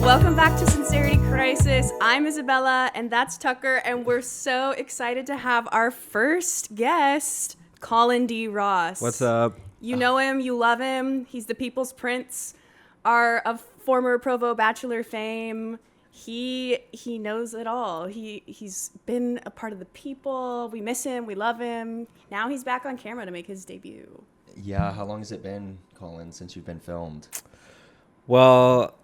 Welcome back to Sincerity Crisis. I'm Isabella, and that's Tucker, and we're so excited to have our first guest, Colin D. Ross. What's up? You know him, you love him. He's the People's Prince, of former Provo Bachelor fame. He knows it all. He's been a part of the people. We miss him. We love him. Now he's back on camera to make his debut. Yeah, how long has it been, Colin, since you've been filmed? Well,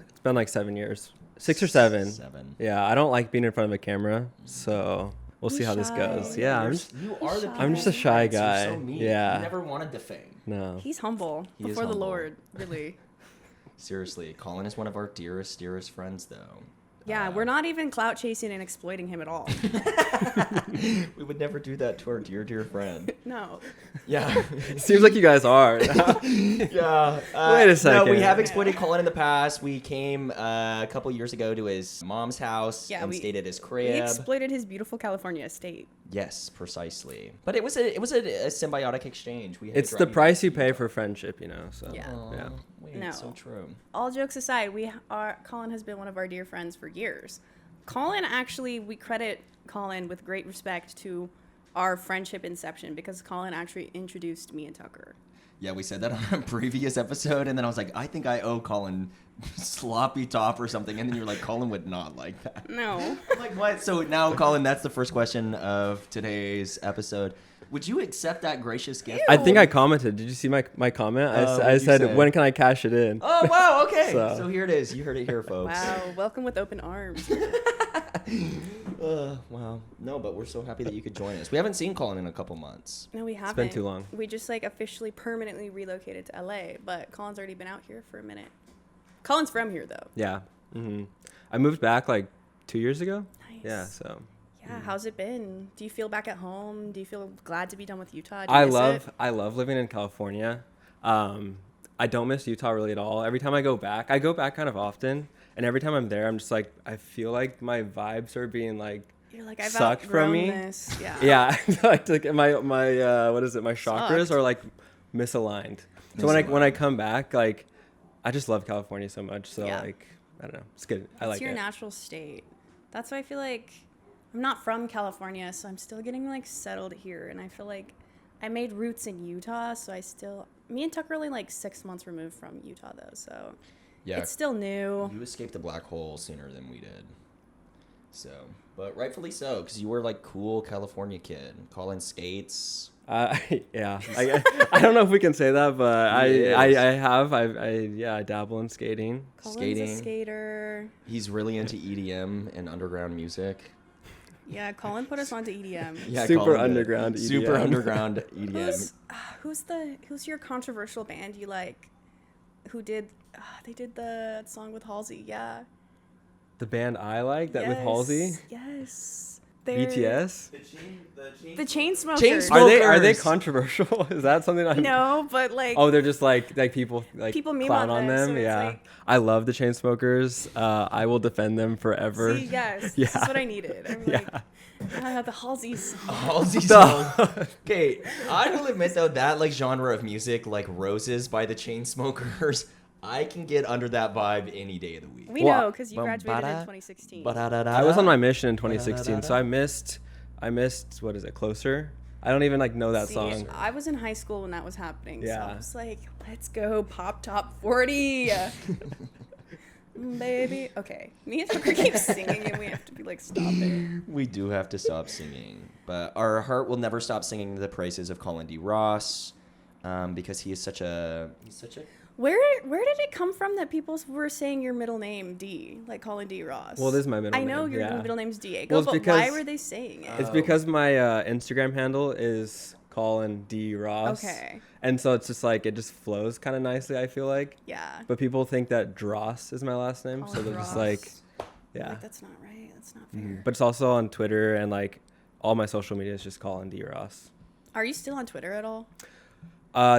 it's been like 7 years. 6 or 7. 7. Yeah, I don't like being in front of a camera, so we'll see how this shy. goes. Yeah, You are the I'm just a shy Prince. guy. You're so mean. Yeah. You never wanted the fame. no. He's humble He is before the humble. Lord, really. Seriously, Colin is one of our dearest friends, though. Yeah, we're not even clout chasing and exploiting him at all. We would never do that to our dear friend. No. Yeah. Seems like you guys are. Yeah. Wait a second. No, we have exploited Colin in the past. We came a couple years ago to his mom's house and stayed at his We crib. exploited his beautiful California estate. Yes, precisely. But it was a symbiotic exchange. We had It's to the drive- price you pay for friendship, you know. So Yeah. Aw, yeah. wait, No. so true. All jokes aside, Colin has been one of our dear friends for years. We credit Colin with great respect to our friendship inception because Colin actually introduced me and Tucker. Yeah, we said that on a previous episode, and then I was like, I think I owe Colin sloppy top or something, and then you're like, Colin would not like that. No. I'm like, what? So now, Colin, that's the first question of today's episode. Would you accept that gracious gift? I think I commented. Did you see my comment? what'd I you said, say? when can I cash it in? Oh, wow, okay. So- So here it is. You heard it here, folks. Wow. Welcome with open arms. Wow. No, but we're so happy that you could join us. We haven't seen Colin in a couple months. No, we haven't. been too long. We just officially permanently relocated to LA, but Colin's already been out here for a minute. Colin's from here though. Yeah. I moved back like 2 years ago. Nice. Yeah, so. Yeah, how's it been? Do you feel back at home? Do you feel glad to be done with Utah? Do you miss it? I love living in California. I don't miss Utah really at all. Every time I go back kind of often, and every time I'm there, I'm just like, I feel like my vibes are being like You're like, I've sucked from outgrown me. this. Yeah. Yeah, like my what is it? My chakras Sucked. are like misaligned. So when I come back, like, I just love California so much. So Yeah. like, I don't know, it's good. I It's like your it. natural state. That's why I feel like I'm not from California, so I'm still getting settled here, and I feel like I made roots in Utah, so me and Tucker are only 6 months removed from Utah though, so Yeah. it's still new. You escaped the black hole sooner than we did. So, but rightfully so, because you were cool California kid. Colin skates. Yeah, I don't know if we can say that, but I dabble in skating. Colin's skating. a skater. He's really into EDM and underground music. Yeah, Colin put us onto EDM. Yeah, Super Colin did. underground EDM. Super underground E EDM. Who's your controversial band you like? Who did? They did the song with Halsey. Yeah. The band I like that with Halsey, Yes. BTS. The Chainsmokers. Chainsmokers. Are they controversial? Is that something I? No, but Oh, they're just like people People meme clown on on them, them. so it's Yeah, I love the Chainsmokers. I will defend them forever. See, yes, Yeah. this is what I needed. I'm the Halsey song. Halsey song. Okay, I will admit though that genre of music, like Roses by the Chainsmokers, I can get under that vibe any day of the week. We know because you graduated in 2016. I was on my mission in 2016, so I missed. What is it? Closer. I don't even know that See, song. I was in high school when that was happening, so Yeah. I was like, let's go pop top 40. Baby. Okay. Me and Tucker keep singing and we have to be stop it. We do have to stop singing, but our heart will never stop singing the praises of Colin D. Ross, because he's such a. Where did it come from that people were saying your middle name D, like Colin D. Ross? Well, this is my middle I name. know your yeah. middle name's Diego, Well, it's but because- why were they saying it? It's because my Instagram handle is Colin D. Ross. Okay. And so it's just it just flows kind of nicely, I feel like. Yeah. But people think that Dross is my last name, so Colin they're just Ross. yeah. That's not right. That's not fair. But it's also on Twitter and all my social media is just Colin D. Ross. Are you still on Twitter at all?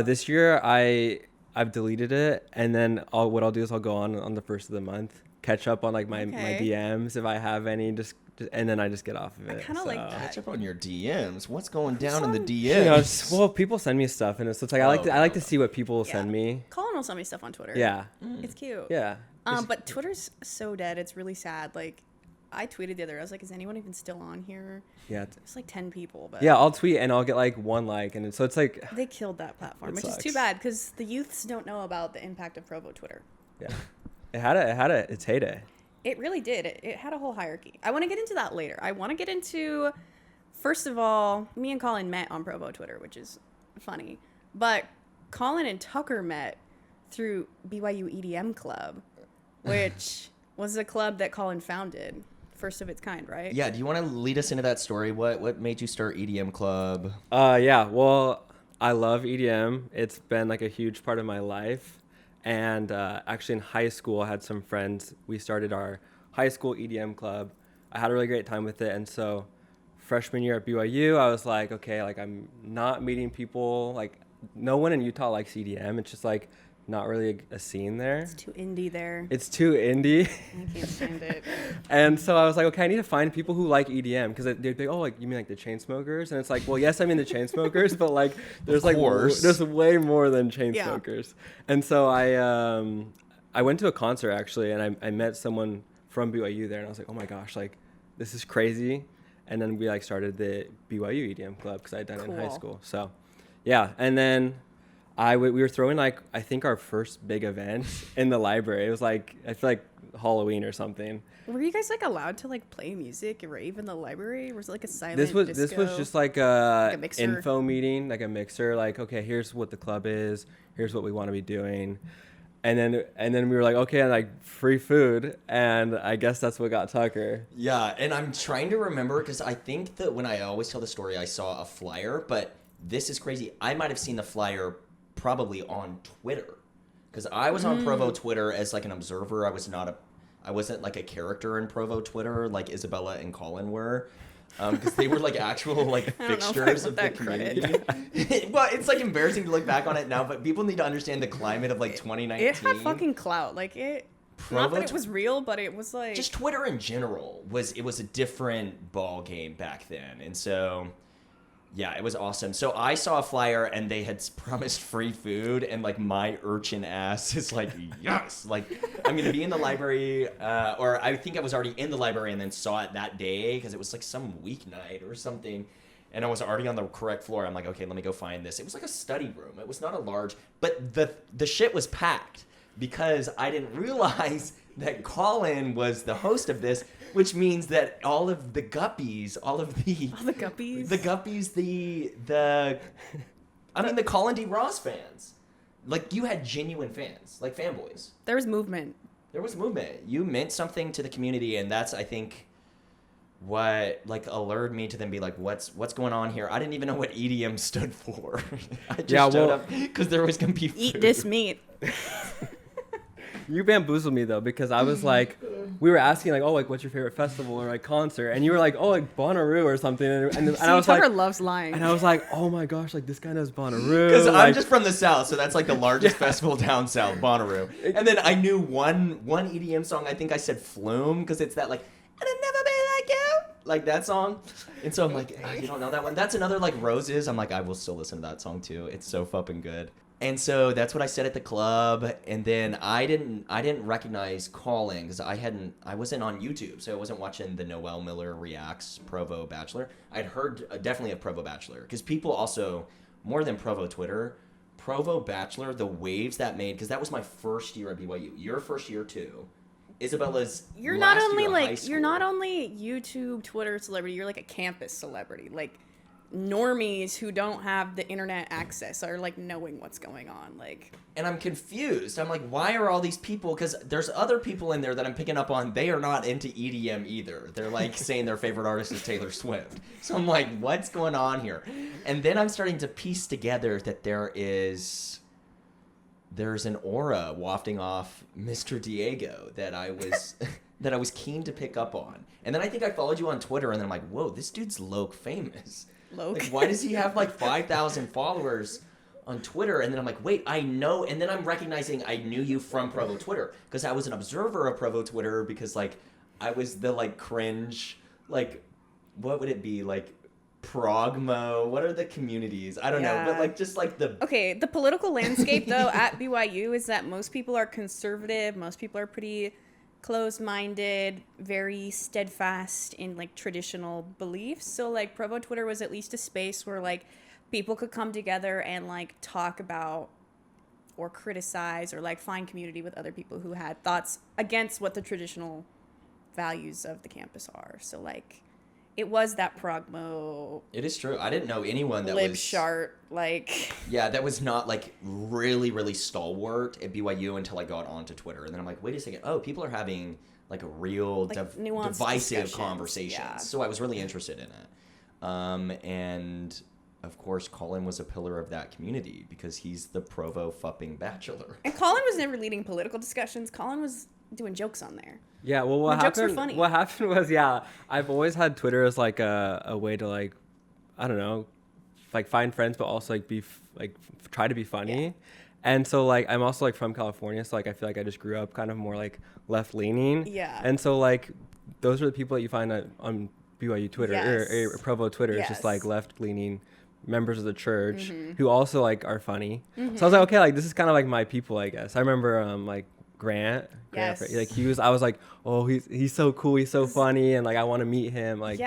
This year I I've deleted it, and then what I'll do is I'll go on the first of the month, catch up on like my DMs if I have any, and then I just get off of it. I kind of like that. Catch up on your DMs. What's going down in the DMs? You know, well, people send me stuff, and it's like I like to see what people send me. Colin will send me stuff on Twitter. Yeah, it's cute. Yeah. But Twitter's so dead. It's really sad. Like, I tweeted the other day. I was like, is anyone even still on here? Yeah. It's like 10 people. But yeah, I'll tweet and I'll get like one like, and so it's like they killed that platform, which sucks. is too bad because the youths don't know about the impact of Provo Twitter. Yeah, it had its heyday. It really did. It had a whole hierarchy. I want to get into that later. I want to get into, first of all, me and Colin met on Provo Twitter, which is funny. But Colin and Tucker met through BYU EDM Club, which was a club that Colin founded. First of its kind, right? Yeah, do you want to lead us into that story? What made you start EDM Club? Yeah, well, I love EDM. It's been like a huge part of my life. And actually in high school, I had some friends. We started our high school EDM club. I had a really great time with it. And so freshman year at BYU, I was like, okay, like I'm not meeting people. Like no one in Utah likes EDM. It's just like not really a scene there. It's too indie there. It's too indie. I can't stand it. And so I was like, okay, I need to find people who like EDM, because they'd be like, oh, like you mean like the Chainsmokers? And it's like, well, yes, I mean the Chainsmokers, but like there's like there's way more than Chainsmokers. Yeah. And so I went to a concert actually, and I met someone from BYU there, and I was like, oh my gosh, like this is crazy. And then we like started the BYU EDM club because I had done it in high school. So yeah, and then we were throwing like I think our first big event in the library. It was like I feel like Halloween or something. Were you guys like allowed to like play music and rave in the library? Or was it like a silent This was just like a mixer? Info meeting, like a mixer. Like okay, here's what the club is. Here's what we want to be doing. And then we were like, okay, and like free food, and I guess that's what got Tucker. Yeah, and I'm trying to remember because I think that when I always tell the story, I saw a flyer, but this is crazy. I might have seen the flyer probably on Twitter, because I was on Provo Twitter as like an observer. I wasn't like a character in Provo Twitter like Isabella and Colin were, because they were like actual like fixtures of the community. Well, it's like embarrassing to look back on it now, but people need to understand the climate of like 2019. It had fucking clout. Like it. Not that it was real, but it was like just Twitter in general was a different ball game back then, and so. Yeah, it was awesome. So I saw a flyer and they had promised free food, and like my urchin ass is like, yes, like I'm going to be in the library, or I think I was already in the library and then saw it that day because it was like some weeknight or something. And I was already on the correct floor. I'm like, okay, let me go find this. It was like a study room. It was not a large, but the shit was packed because I didn't realize that Colin was the host of this, which means that all of the guppies, the Colin D Ross fans, like you had genuine fans, like fanboys. There was movement. You meant something to the community, and that's, I think, what like alerted me to them be like, what's going on here? I didn't even know what EDM stood for. I just showed up because there was gonna be food. Eat this meat. You bamboozled me though, because I was like, we were asking like, oh, like what's your favorite festival or like concert, and you were like, oh, like Bonnaroo or something, and I was Tucker like, loves lying, and I was like, oh my gosh, like this guy knows Bonnaroo. Because like, I'm just from the South, so that's like the largest festival down south, Bonnaroo. And then I knew one EDM song. I think I said Flume because it's that like, and I'll never be like you, like that song. And so I'm like, hey, you don't know that one? That's another like Roses. I'm like, I will still listen to that song too. It's so fucking good. And so that's what I said at the club, and then I didn't recognize Colin because I wasn't on YouTube, so I wasn't watching the Noel Miller Reacts Provo Bachelor. I'd heard definitely of Provo Bachelor because people also, more than Provo Twitter, Provo Bachelor, the waves that made, because that was my first year at BYU. Your first year too. Isabella's you're last not only year of like high school. you're not only YouTube, Twitter celebrity. You're like a campus celebrity. Like normies who don't have the internet access are like knowing what's going on. Like, and I'm confused. I'm like, why are all these people? Because there's other people in there that I'm picking up on. They are not into EDM either. They're like saying their favorite artist is Taylor Swift. So I'm like, what's going on here? And then I'm starting to piece together that there's an aura wafting off Mr. Diego that I was keen to pick up on. And then I think I followed you on Twitter, and then I'm like, whoa, this dude's Loke famous. Loke. Like, why does he have like 5,000 followers on Twitter, and then I'm like, wait, I know, and then I'm recognizing I knew you from Provo Twitter because I was an observer of Provo Twitter because like I was the like cringe, like what would it be, like Progmo, what are the communities? I don't know, but like just like the the political landscape though at BYU is that most people are conservative, most people are pretty closed-minded, very steadfast in like traditional beliefs. So like Provo Twitter was at least a space where like people could come together and like talk about or criticize or like find community with other people who had thoughts against what the traditional values of the campus are. So like it was that progmo. It is true. I didn't know anyone that lib was shart, like that was not like really, really stalwart at BYU until I got onto Twitter, and then I'm like, wait a second. Oh, people are having like a real like divisive conversations. Yeah. So I was really interested in it, and of course, Colin was a pillar of that community because he's the Provo Bachelor. And Colin was never leading political discussions. Colin was doing jokes on there. Yeah, well, what happened was, I've always had Twitter as like a way to like, I don't know, like find friends, but also like try to be funny. Yeah. And so like, I'm also like from California. So like, I feel like I just grew up kind of more like left leaning. Yeah. And so like, those are the people that you find on BYU Twitter or Provo Twitter. It's just like left leaning members of the church who also like are funny. So I was like, okay, like this is kind of like my people, I guess. I remember like Grant, like I was like, oh, he's so cool, he's so funny, and like I want to meet him, like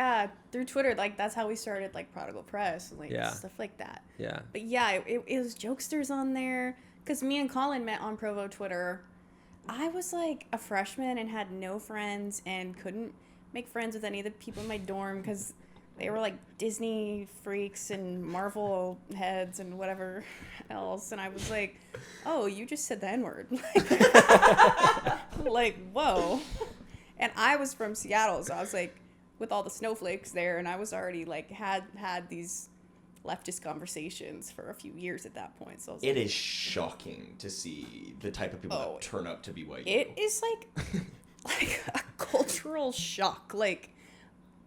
through Twitter, like that's how we started like Prodigal Press and like stuff like that. But it was jokesters on there because me and Colin met on Provo Twitter. I was like a freshman and had no friends and couldn't make friends with any of the people in my dorm because they were like Disney freaks and Marvel heads and whatever else. And I was like, oh, you just said the N-word. Like, whoa. And I was from Seattle, so I was like with all the snowflakes there, and I was already like had these leftist conversations for a few years at that point. So I was it is shocking to see the type of people that turn up to BYU. It is like a cultural shock. Like,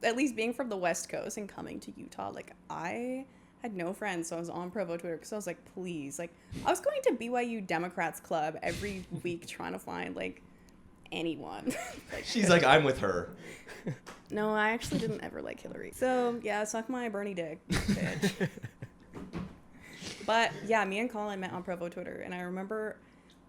at least being from the West Coast and coming to Utah, like I had no friends, so I was on Provo Twitter because I was like, please, like I was going to BYU Democrats Club every week trying to find like anyone. She's like, I'm with her. No, I actually didn't ever like Hillary. So yeah, suck my Bernie dick, bitch. But yeah, me and Colin met on Provo Twitter, and I remember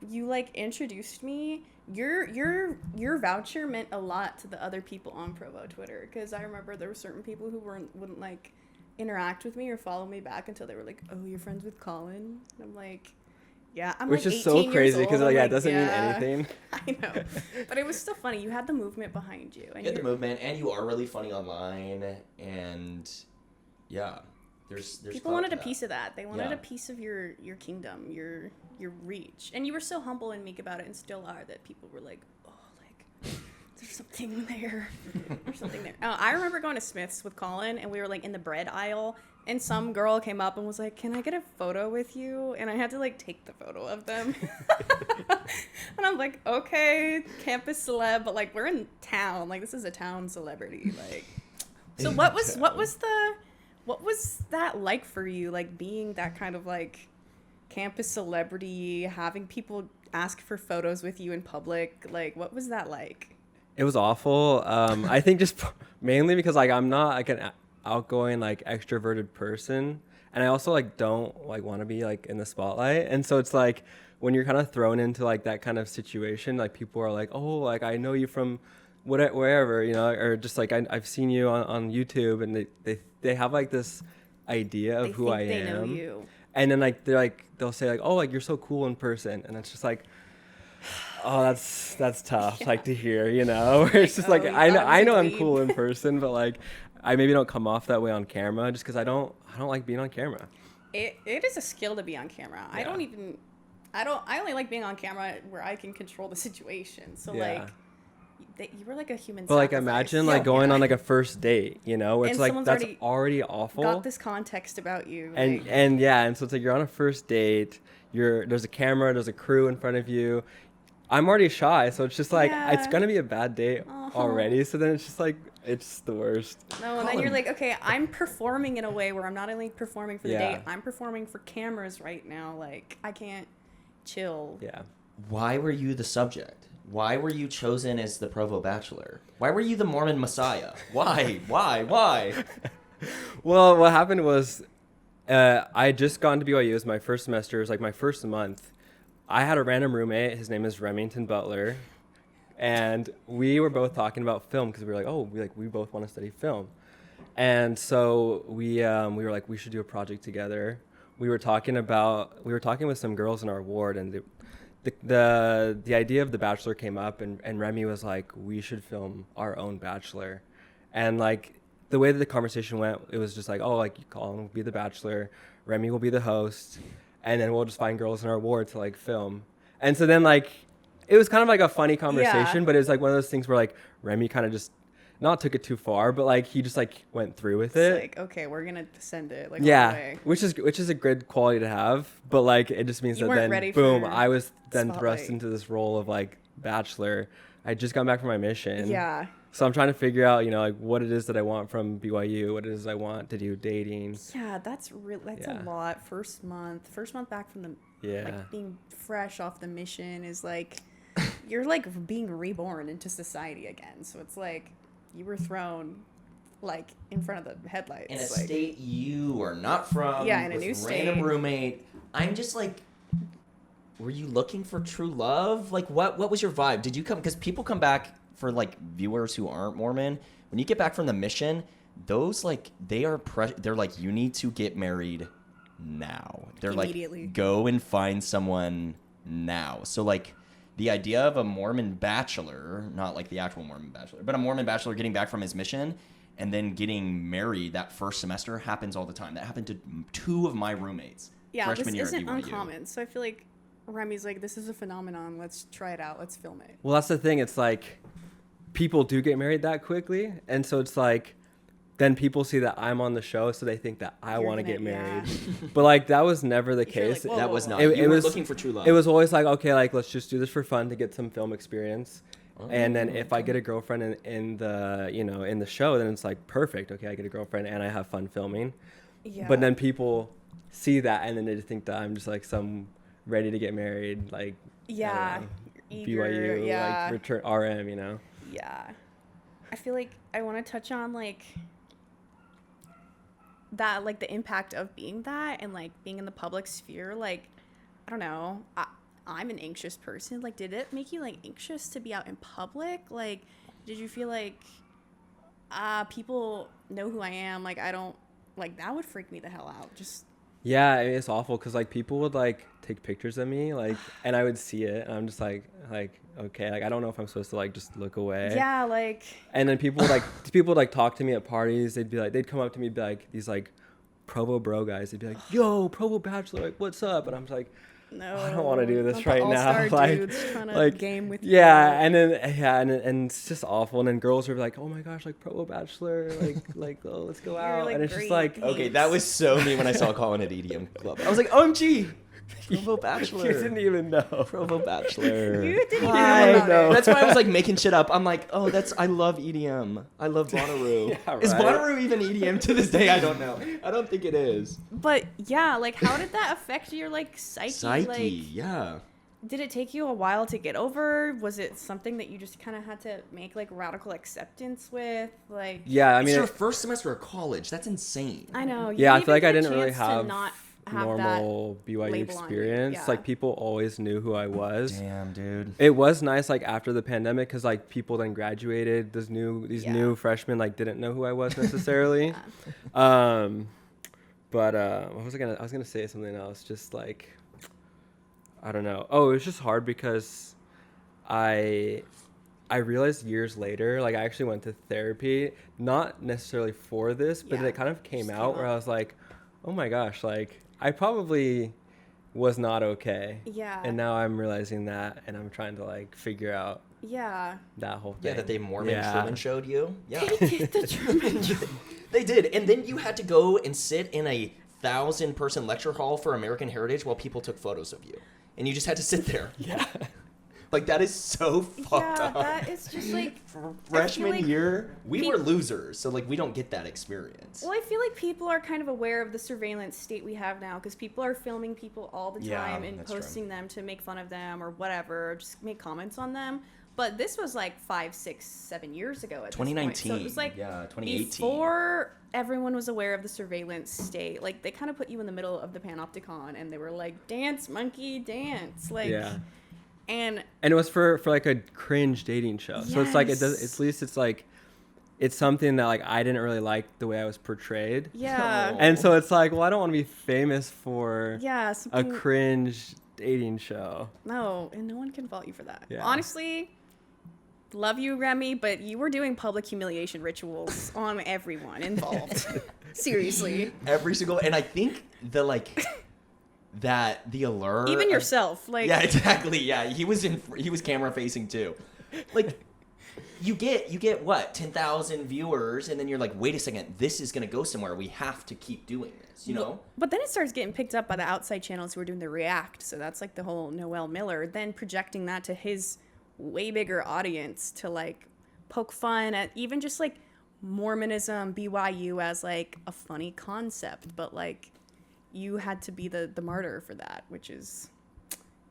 you like introduced me. Your voucher meant a lot to the other people on Provo Twitter because I remember there were certain people who wouldn't like interact with me or follow me back until they were like, oh, you're friends with Colin? And I'm like, yeah, I'm which like is so crazy because like it doesn't mean anything. I know, but it was still funny. You had the movement behind you. And you had the movement, and you are really funny online, and there's people wanted a piece of that. They wanted a piece of your kingdom, your reach, and you were so humble and meek about it, and still are, that people were like, oh, like there's something there. There's something there. I remember going to Smith's with Colin, and we were like in the bread aisle, and some girl came up and was like, can I get a photo with you? And I had to like take the photo of them. And I'm like, okay, campus celeb, but like we're in town, like this is a town celebrity, like. So what was that like for you, like being that kind of like campus celebrity, having people ask for photos with you in public? Like, what was that like? It was awful. I think just mainly because like I'm not like an outgoing like extroverted person, and I also like don't like want to be like in the spotlight, and so it's like when you're kind of thrown into like that kind of situation, like people are like, oh, like I know you from wherever, you know, or just like I've seen you on YouTube, and they have like this idea of who I am. They know you. And then like they'll say like, oh, like you're so cool in person, and it's just like, oh, that's tough like to hear, you know. Where it's just like I know I'm cool in person, but like I maybe don't come off that way on camera just because I don't like being on camera. It is a skill to be on camera. Yeah. I only like being on camera where I can control the situation. So like you were like a human. But like imagine like going on like a first date, you know, where it's like that's already awful. Got this context about you. And like, and so it's like you're on a first date. There's a camera, there's a crew in front of you. I'm already shy, so it's just like it's gonna be a bad date already. So then it's just like, it's the worst. No, and then you're like, okay, I'm performing in a way where I'm not only performing for the date, I'm performing for cameras right now. Like, I can't chill. Yeah. Why were you the subject? Why were you chosen as the Provo Bachelor? Why were you the Mormon Messiah? Why? Well, what happened was I had just gone to BYU. It was my first semester. It was like my first month. I had a random roommate. His name is Remington Butler. And we were both talking about film because we were like, we both want to study film. And so we were like, we should do a project together. We were talking with some girls in our ward, and the idea of The Bachelor came up, and Remy was like, we should film our own Bachelor. And like the way that the conversation went, it was just like, oh, like Colin will be the Bachelor, Remy will be the host, and then we'll just find girls in our ward to like film. And so then like it was kind of like a funny conversation, but it was like one of those things where like Remy kind of just not took it too far, but like he just like went through with it. Like, okay, we're gonna send it. Like, all the way. which is a good quality to have, but like it just means that then boom, I was then thrust into this role of like Bachelor. I just got back from my mission. Yeah. So I'm trying to figure out, like what it is that I want from BYU, what it is I want to do dating. Yeah, that's a lot. First month back from the like being fresh off the mission is like you're like being reborn into society again. So it's like you were thrown like in front of the headlights. In a state you are not from. Yeah, in a new state. Random roommate. I'm just like, were you looking for true love? Like what was your vibe? Did you come, because people come back, for like viewers who aren't Mormon, when you get back from the mission, those like they're like, you need to get married now. They're like, go and find someone now. So like the idea of a Mormon bachelor, not like the actual Mormon bachelor, but a Mormon bachelor getting back from his mission and then getting married that first semester happens all the time. That happened to 2 of my roommates. Yeah, this isn't uncommon. So I feel like Remy's like, this is a phenomenon. Let's try it out. Let's film it. Well, that's the thing. It's like people do get married that quickly. And so it's like, then people see that I'm on the show, so they think that I want to get married. Yeah. But like, that was never the case. Like, that was not. You were looking for true love. It was always like, okay, like let's just do this for fun to get some film experience. Oh, and then if I get a girlfriend in the, in the show, then it's like perfect. Okay, I get a girlfriend and I have fun filming. Yeah. But then people see that and then they just think that I'm just like some ready to get married, like eager, BYU, like return RM, Yeah, I feel like I want to touch on like that, like the impact of being that and like being in the public sphere. Like, I don't know, I'm an anxious person. Like, did it make you like anxious to be out in public? Like, did you feel like people know who I am? Like, I don't, like, that would freak me the hell out. Just yeah, it's awful because like people would like take pictures of me, like, and I would see it and I'm just like okay, like I don't know if I'm supposed to like just look away. Yeah, like. And then people would talk to me at parties. They'd come up to me, be like these like Provo bro guys. They'd be like, "Yo, Provo Bachelor, like what's up?" And I'm like, no, I don't want to do this right now. Dudes trying to game with you. Yeah, and it's just awful. And then girls are like, "Oh my gosh, like Provo Bachelor, like oh, let's go out." Like, and it's just like, okay, that was so me when I saw Colin at EDM Club. I was like, OMG, Provo Bachelor. You didn't even know. Provo Bachelor. You didn't even know. That's why I was like making shit up. I'm like, oh, I love EDM. I love Bonnaroo. Yeah, right. Is Bonnaroo even EDM to this day? I don't know. I don't think it is. But yeah, like how did that affect your like psyche? Like, yeah. Did it take you a while to get over? Was it something that you just kind of had to make like radical acceptance with? Like, yeah, I mean, it's your first semester of college. That's insane. I know. Yeah, I feel like I didn't really have normal BYU experience. Yeah. Like people always knew who I was. Damn, dude. It was nice like after the pandemic because like people then graduated. These new freshmen like didn't know who I was necessarily. But what was I was gonna say something else. Just like I don't know. Oh, it was just hard because I realized years later, like I actually went to therapy, not necessarily for this, but it kind of came out where I was like, oh my gosh, like I probably was not okay. Yeah. And now I'm realizing that and I'm trying to like figure out that whole thing. Yeah, that they Mormon Truman showed you. Yeah. They did the Truman show. They did. And then you had to go and sit in a 1,000-person lecture hall for American Heritage while people took photos of you. And you just had to sit there. Yeah. Like, that is so fucked up. that is just like Freshman year, we were losers, so like we don't get that experience. Well, I feel like people are kind of aware of the surveillance state we have now because people are filming people all the time and posting them to make fun of them or whatever, or just make comments on them. But this was like 5, 6, 7 years ago at 2019. this point. So it was like 2018. Before everyone was aware of the surveillance state. Like, they kind of put you in the middle of the panopticon and they were like, dance, monkey, dance. Like, and it was for like a cringe dating show. So it's like, at least it's like, it's something that like I didn't really like the way I was portrayed. Yeah. And so it's like, well, I don't want to be famous for something... a cringe dating show. No, and no one can fault you for that. Yeah. Honestly, love you, Remy, but you were doing public humiliation rituals on everyone involved. Seriously. Every single, and I think the like that the allure, even yourself, like, yeah, exactly, yeah, he was camera facing too, like. You get what, 10,000 viewers, and then you're like, wait a second, this is gonna go somewhere. We have to keep doing this, you know? But then it starts getting picked up by the outside channels who are doing the react. So that's like the whole Noel Miller, then projecting that to his way bigger audience to like poke fun at even just like Mormonism, BYU as like a funny concept, but like you had to be the martyr for that, which is,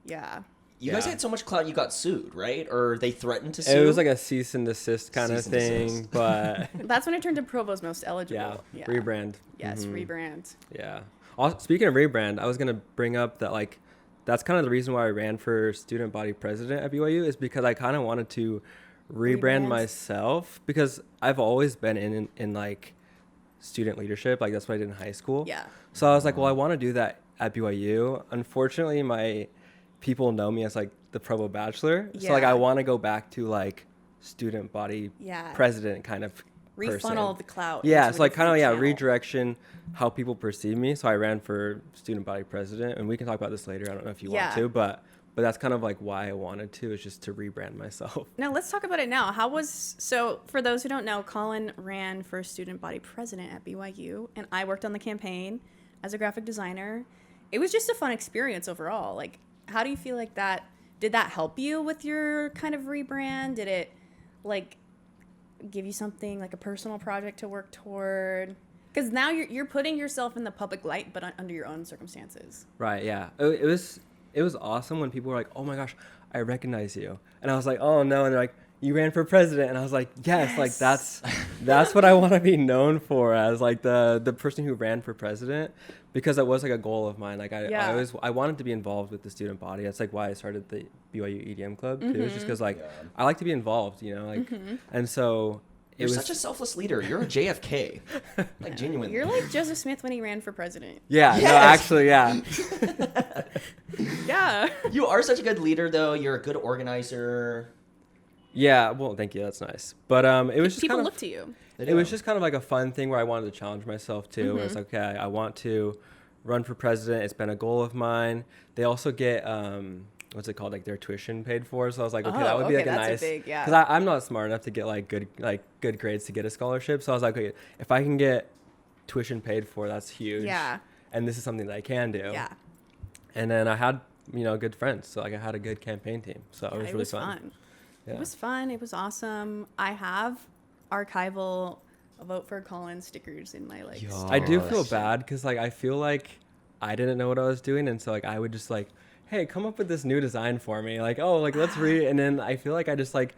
yeah. You guys had so much clout, you got sued, right? Or they threatened to sue? It was like a cease and desist kind of thing, but... That's when it turned to Provo's most eligible. Yeah, rebrand. Yes, rebrand. Yeah. Also, speaking of rebrand, I was going to bring up that, like, that's kind of the reason why I ran for student body president at BYU is because I kind of wanted to rebrand myself because I've always been in like, student leadership. Like, that's what I did in high school. Yeah. So I was like, well, I want to do that at BYU. Unfortunately, my... people know me as like the Provo Bachelor, so like I want to go back to like student body president kind of refunnel the clout. Yeah, so like kind of redirection how people perceive me. So I ran for student body president, and we can talk about this later. I don't know if you want to, but that's kind of like why I wanted to, is just to rebrand myself. Now let's talk about it now. So for those who don't know, Colin ran for student body president at BYU, and I worked on the campaign as a graphic designer. It was just a fun experience overall. Like, how do you feel like that? Did that help you with your kind of rebrand? Did it like give you something like a personal project to work toward? Because now you're putting yourself in the public light, but under your own circumstances. Right. Yeah. It was awesome when people were like, "Oh my gosh, I recognize you," and I was like, "Oh no," and they're like, "You ran for president," and I was like, yes. Like that's what I want to be known for, as like the person who ran for president, because that was like a goal of mine. Like I wanted to be involved with the student body. That's like why I started the BYU EDM club too. It's just because like I like to be involved, you know, like and so you're such a selfless leader. You're a JFK, like genuinely. You're like Joseph Smith when he ran for president. Yeah, no, actually, yeah. Yeah. You are such a good leader, though. You're a good organizer. Yeah, well, thank you. That's nice. But it was just people kind of, look to you. It was just kind of like a fun thing where I wanted to challenge myself too. Where it's okay, I want to run for president. It's been a goal of mine. They also get what's it called, like their tuition paid for. So I was like, okay, that would be like a nice, because I'm not smart enough to get like good grades to get a scholarship. So I was like, okay, if I can get tuition paid for, that's huge. Yeah. And this is something that I can do. Yeah. And then I had good friends, so like I had a good campaign team. So it was really fun. Yeah. It was fun. It was awesome. I have archival vote for Colin stickers in my like. I do feel bad because like I feel like I didn't know what I was doing, and so like I would just like, hey, come up with this new design for me. Like, oh, like let's read. And then I feel like I just like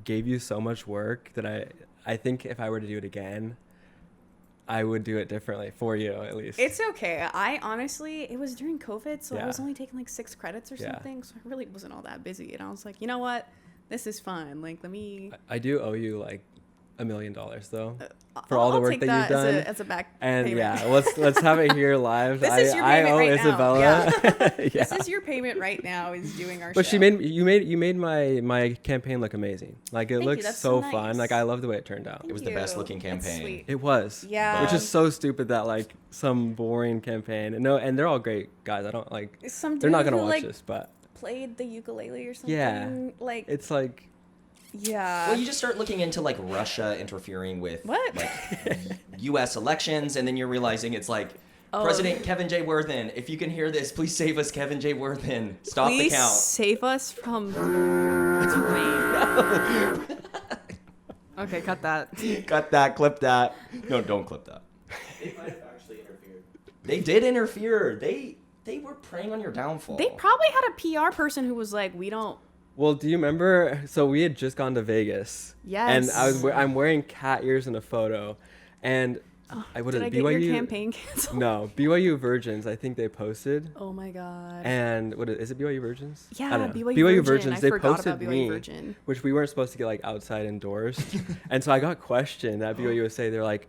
gave you so much work that I think if I were to do it again, I would do it differently for you at least. It's okay. I honestly, it was during COVID, so I was only taking like 6 credits or something, so I really wasn't all that busy. And I was like, you know what? This is fun. Like, let me. I do owe you like $1 million though for all the work that you've done. As a back and payment. let's have it here live. This is your payment I owe right Isabella. Now. Yeah. This is your payment right now. Is doing our. But show. you made my campaign look amazing. Like it looks so nice. fun. Like I love the way it turned out. Thank it was you. The best looking campaign. It was. Yeah. Which is so stupid that like some boring campaign. And they're all great guys. I don't like. They're not gonna watch this, but. Played the ukulele or something. Yeah. Like it's like. Yeah. Well, you just start looking into like Russia interfering with what? like U.S. elections, and then you're realizing it's like President Kevin J. Worthen, if you can hear this, please save us, Kevin J. Worthen. Stop Please the count. save us from Okay, cut that. Cut that, clip that. No, don't clip that. They might have actually interfered. They did interfere. They were preying on your downfall. They probably had a PR person who was like, we don't. Well, do you remember? So we had just gone to Vegas. Yes. And I'm wearing cat ears in a photo, and Did I get your campaign canceled? No, BYU Virgins. I think they posted. Oh my god. And is it BYU Virgins? Yeah, I don't know. BYU Virgin. Virgins. I They forgot posted about BYU me, Virgin. which we weren't supposed to get like outside endorsed, and so I got questioned at BYU USA. They're like,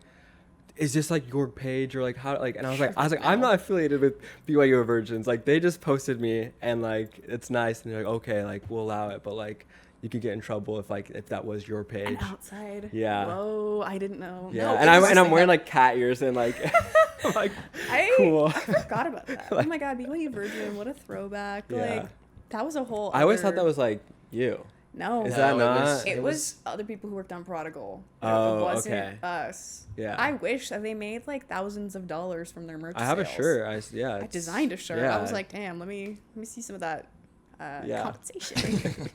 "Is this like your page or like how?" Like, and I was like, "I'm not affiliated with BYU Virgins. Like, they just posted me, and like it's nice." And they're like, "Okay, like we'll allow it, but like you could get in trouble if that was your page." And outside. Yeah. Whoa, I didn't know. Yeah, No, and I'm wearing like cat ears and like, I'm like cool. I forgot about that. Oh my god, BYU Virgin, what a throwback. Yeah. Like, that was a whole I always other- thought that was like you. No. Is No, that it not? was- It was other people who worked on Prodigal. Oh, It wasn't okay. us. Yeah. I wish that they made like thousands of dollars from their merch I have a sales. shirt. I I designed a shirt. Yeah. I was like, damn, let me see some of that Yeah. compensation.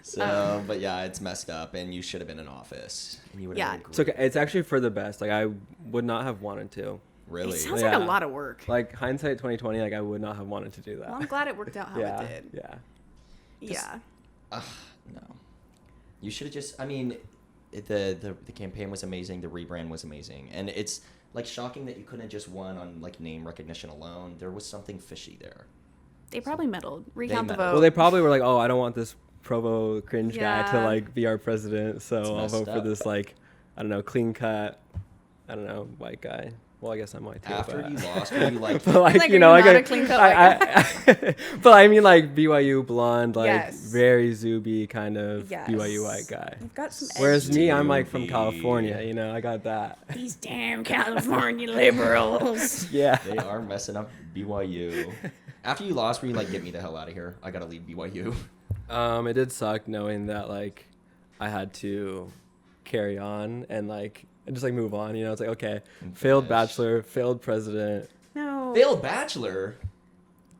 So, but yeah, it's messed up, and you should have been in office. And you would Yeah. have It's okay. It's actually for the best. Like I would not have wanted to. Really? It sounds Yeah. like a lot of work. Like hindsight 2020. Like I would not have wanted to do that. Well, I'm glad it worked out how yeah. it did. Yeah. Yeah. No. You should have just. I mean, the campaign was amazing. The rebrand was amazing, and it's like shocking that you couldn't have just won on like name recognition alone. There was something fishy there. They probably meddled. Recount the meddled. vote. Well, they probably were like, "Oh, I don't want this Provo cringe guy to Yeah. like be our president, so I'll messed vote for up. this like, I don't know, clean cut, I don't know, white guy." Well, I guess I'm white too. After but, you lost, were you like, but like, Like, you are know, you like not a clean-cut white but I mean like BYU blonde, like Yes. very Zuby kind of Yes. BYU white guy. You've got some Whereas edge me, to I'm you. like from Zuby. California, you know, I got that. These damn California liberals. Yeah. they are messing up BYU. After you lost, were you like, get me the hell out of here? I gotta leave BYU. It did suck knowing that like I had to carry on and like just like move on. You know, it's like okay, And failed finish. bachelor, failed president. No. Failed Bachelor?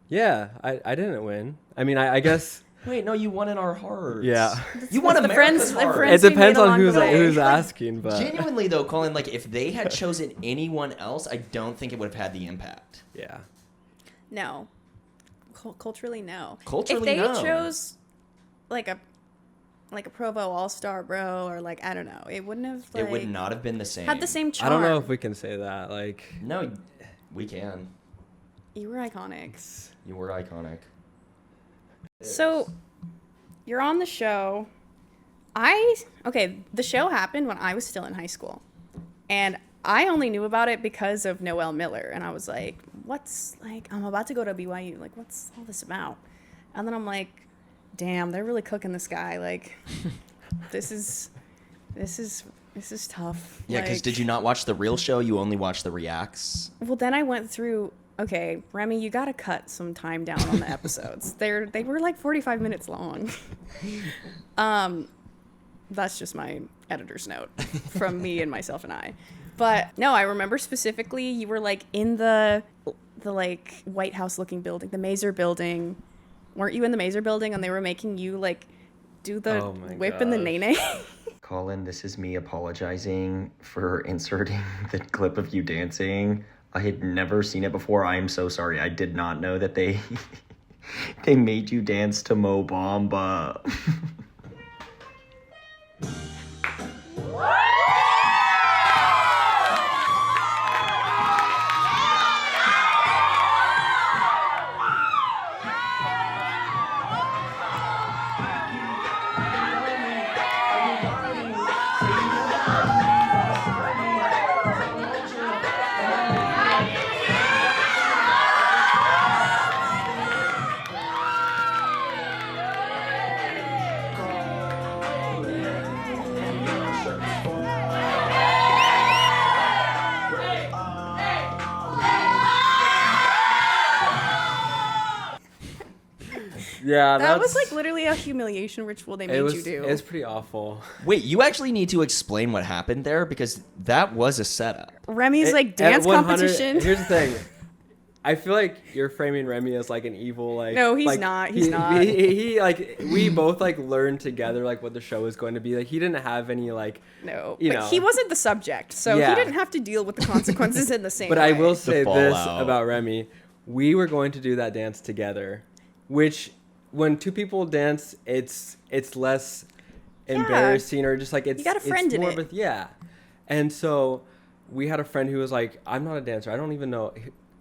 Yeah, I didn't win. I mean, I guess Wait, no, you won in our hearts. yeah. You won the America's friends- the heart. It friends we depends made on along who's the way. who's asking, but Genuinely though, Colin, like if they had chosen anyone else, I don't think it would have had the impact. yeah. No. Culturally, no. Culturally, if they no. chose like a Provo All-Star bro or like I don't know, it wouldn't have like It would not have been the same. had the same I charm. don't know if we can say that. Like, No, we can. You were iconic. You were iconic. So, you're on the show. The show happened when I was still in high school. And I only knew about it because of Noelle Miller. And I was like, I'm about to go to BYU. Like, what's all this about? And then I'm like, damn, they're really cooking this guy. Like, this is tough. Yeah, because Like- did you not watch the real show? You only watched the reacts. Well, then I went through. Okay, Remy, you got to cut some time down on the episodes. They were like 45 minutes long. That's just my editor's note from me and myself and I. But no, I remember specifically you were like in the like White House looking building, the Mazer building. Weren't you in the Mazer building and they were making you like do the Oh my whip and the gosh. nene? Colin, this is me apologizing for inserting the clip of you dancing. I had never seen it before. I am so sorry. I did not know that they they made you dance to Mo Bamba. Yeah, That was like literally basically a humiliation ritual they made you do. It was pretty awful. Wait, you actually need to explain what happened there because that was a setup. Remy's like dance competition. Here's the thing. I feel like you're framing Remy as like an evil like. No, he's like, not. He's not. He like we both like learned together like what the show was going to be. Like he didn't have any like. No, you but know. he wasn't the subject, so Yeah. he didn't have to deal with the consequences in the same But way. I will say this fallout. about Remy: we were going to do that dance together, which when two people dance, it's less embarrassing or just like it's. You got a friend it's in more it. Of a, yeah, and so we had a friend who was like, "I'm not a dancer. I don't even know."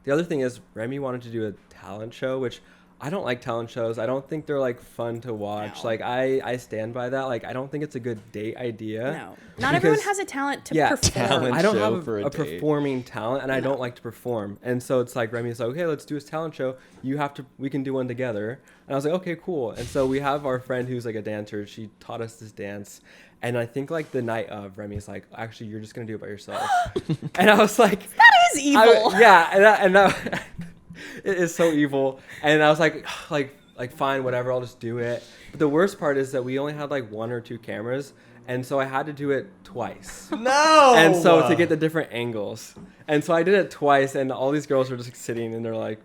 The other thing is Remy wanted to do a talent show, which I don't like talent shows. I don't think they're like fun to watch. No. Like I stand by that. Like I don't think it's a good date idea. No, not everyone has a talent to perform. talent. I don't show have for a a date. performing talent, and I don't like to perform. And so it's like Remy's like, okay, let's do a talent show. We can do one together. And I was like, okay, cool. And so we have our friend who's like a dancer. She taught us this dance. And I think like the night of, Remy's like, actually, you're just gonna do it by yourself. And I was like, That is evil. and that it is so evil. And I was like fine, whatever, I'll just do it. But the worst part is that we only had like 1 or 2 cameras, and so I had to do it twice. No. And so to get the different angles. And so I did it twice, and all these girls were just sitting and they're like,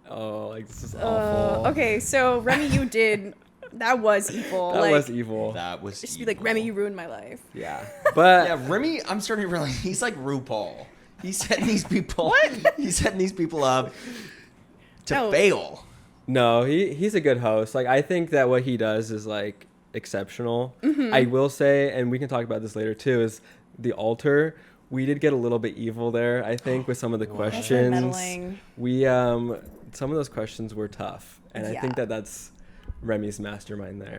oh, like this is awful. Okay, so Remy, you did. That was evil. That like, was evil. That was just be like, Remy, you ruined my life. Yeah. But Yeah, Remy, I'm starting to realize he's like RuPaul. He's setting these people. He's setting these people up to No. fail. no, he's a good host. Like I think that what he does is like exceptional. Mm-hmm. I will say, and we can talk about this later too, is the altar. We did get a little bit evil there, I think, with some of the questions. meddling. We some of those questions were tough, and I think Yeah. that's Remy's mastermind there.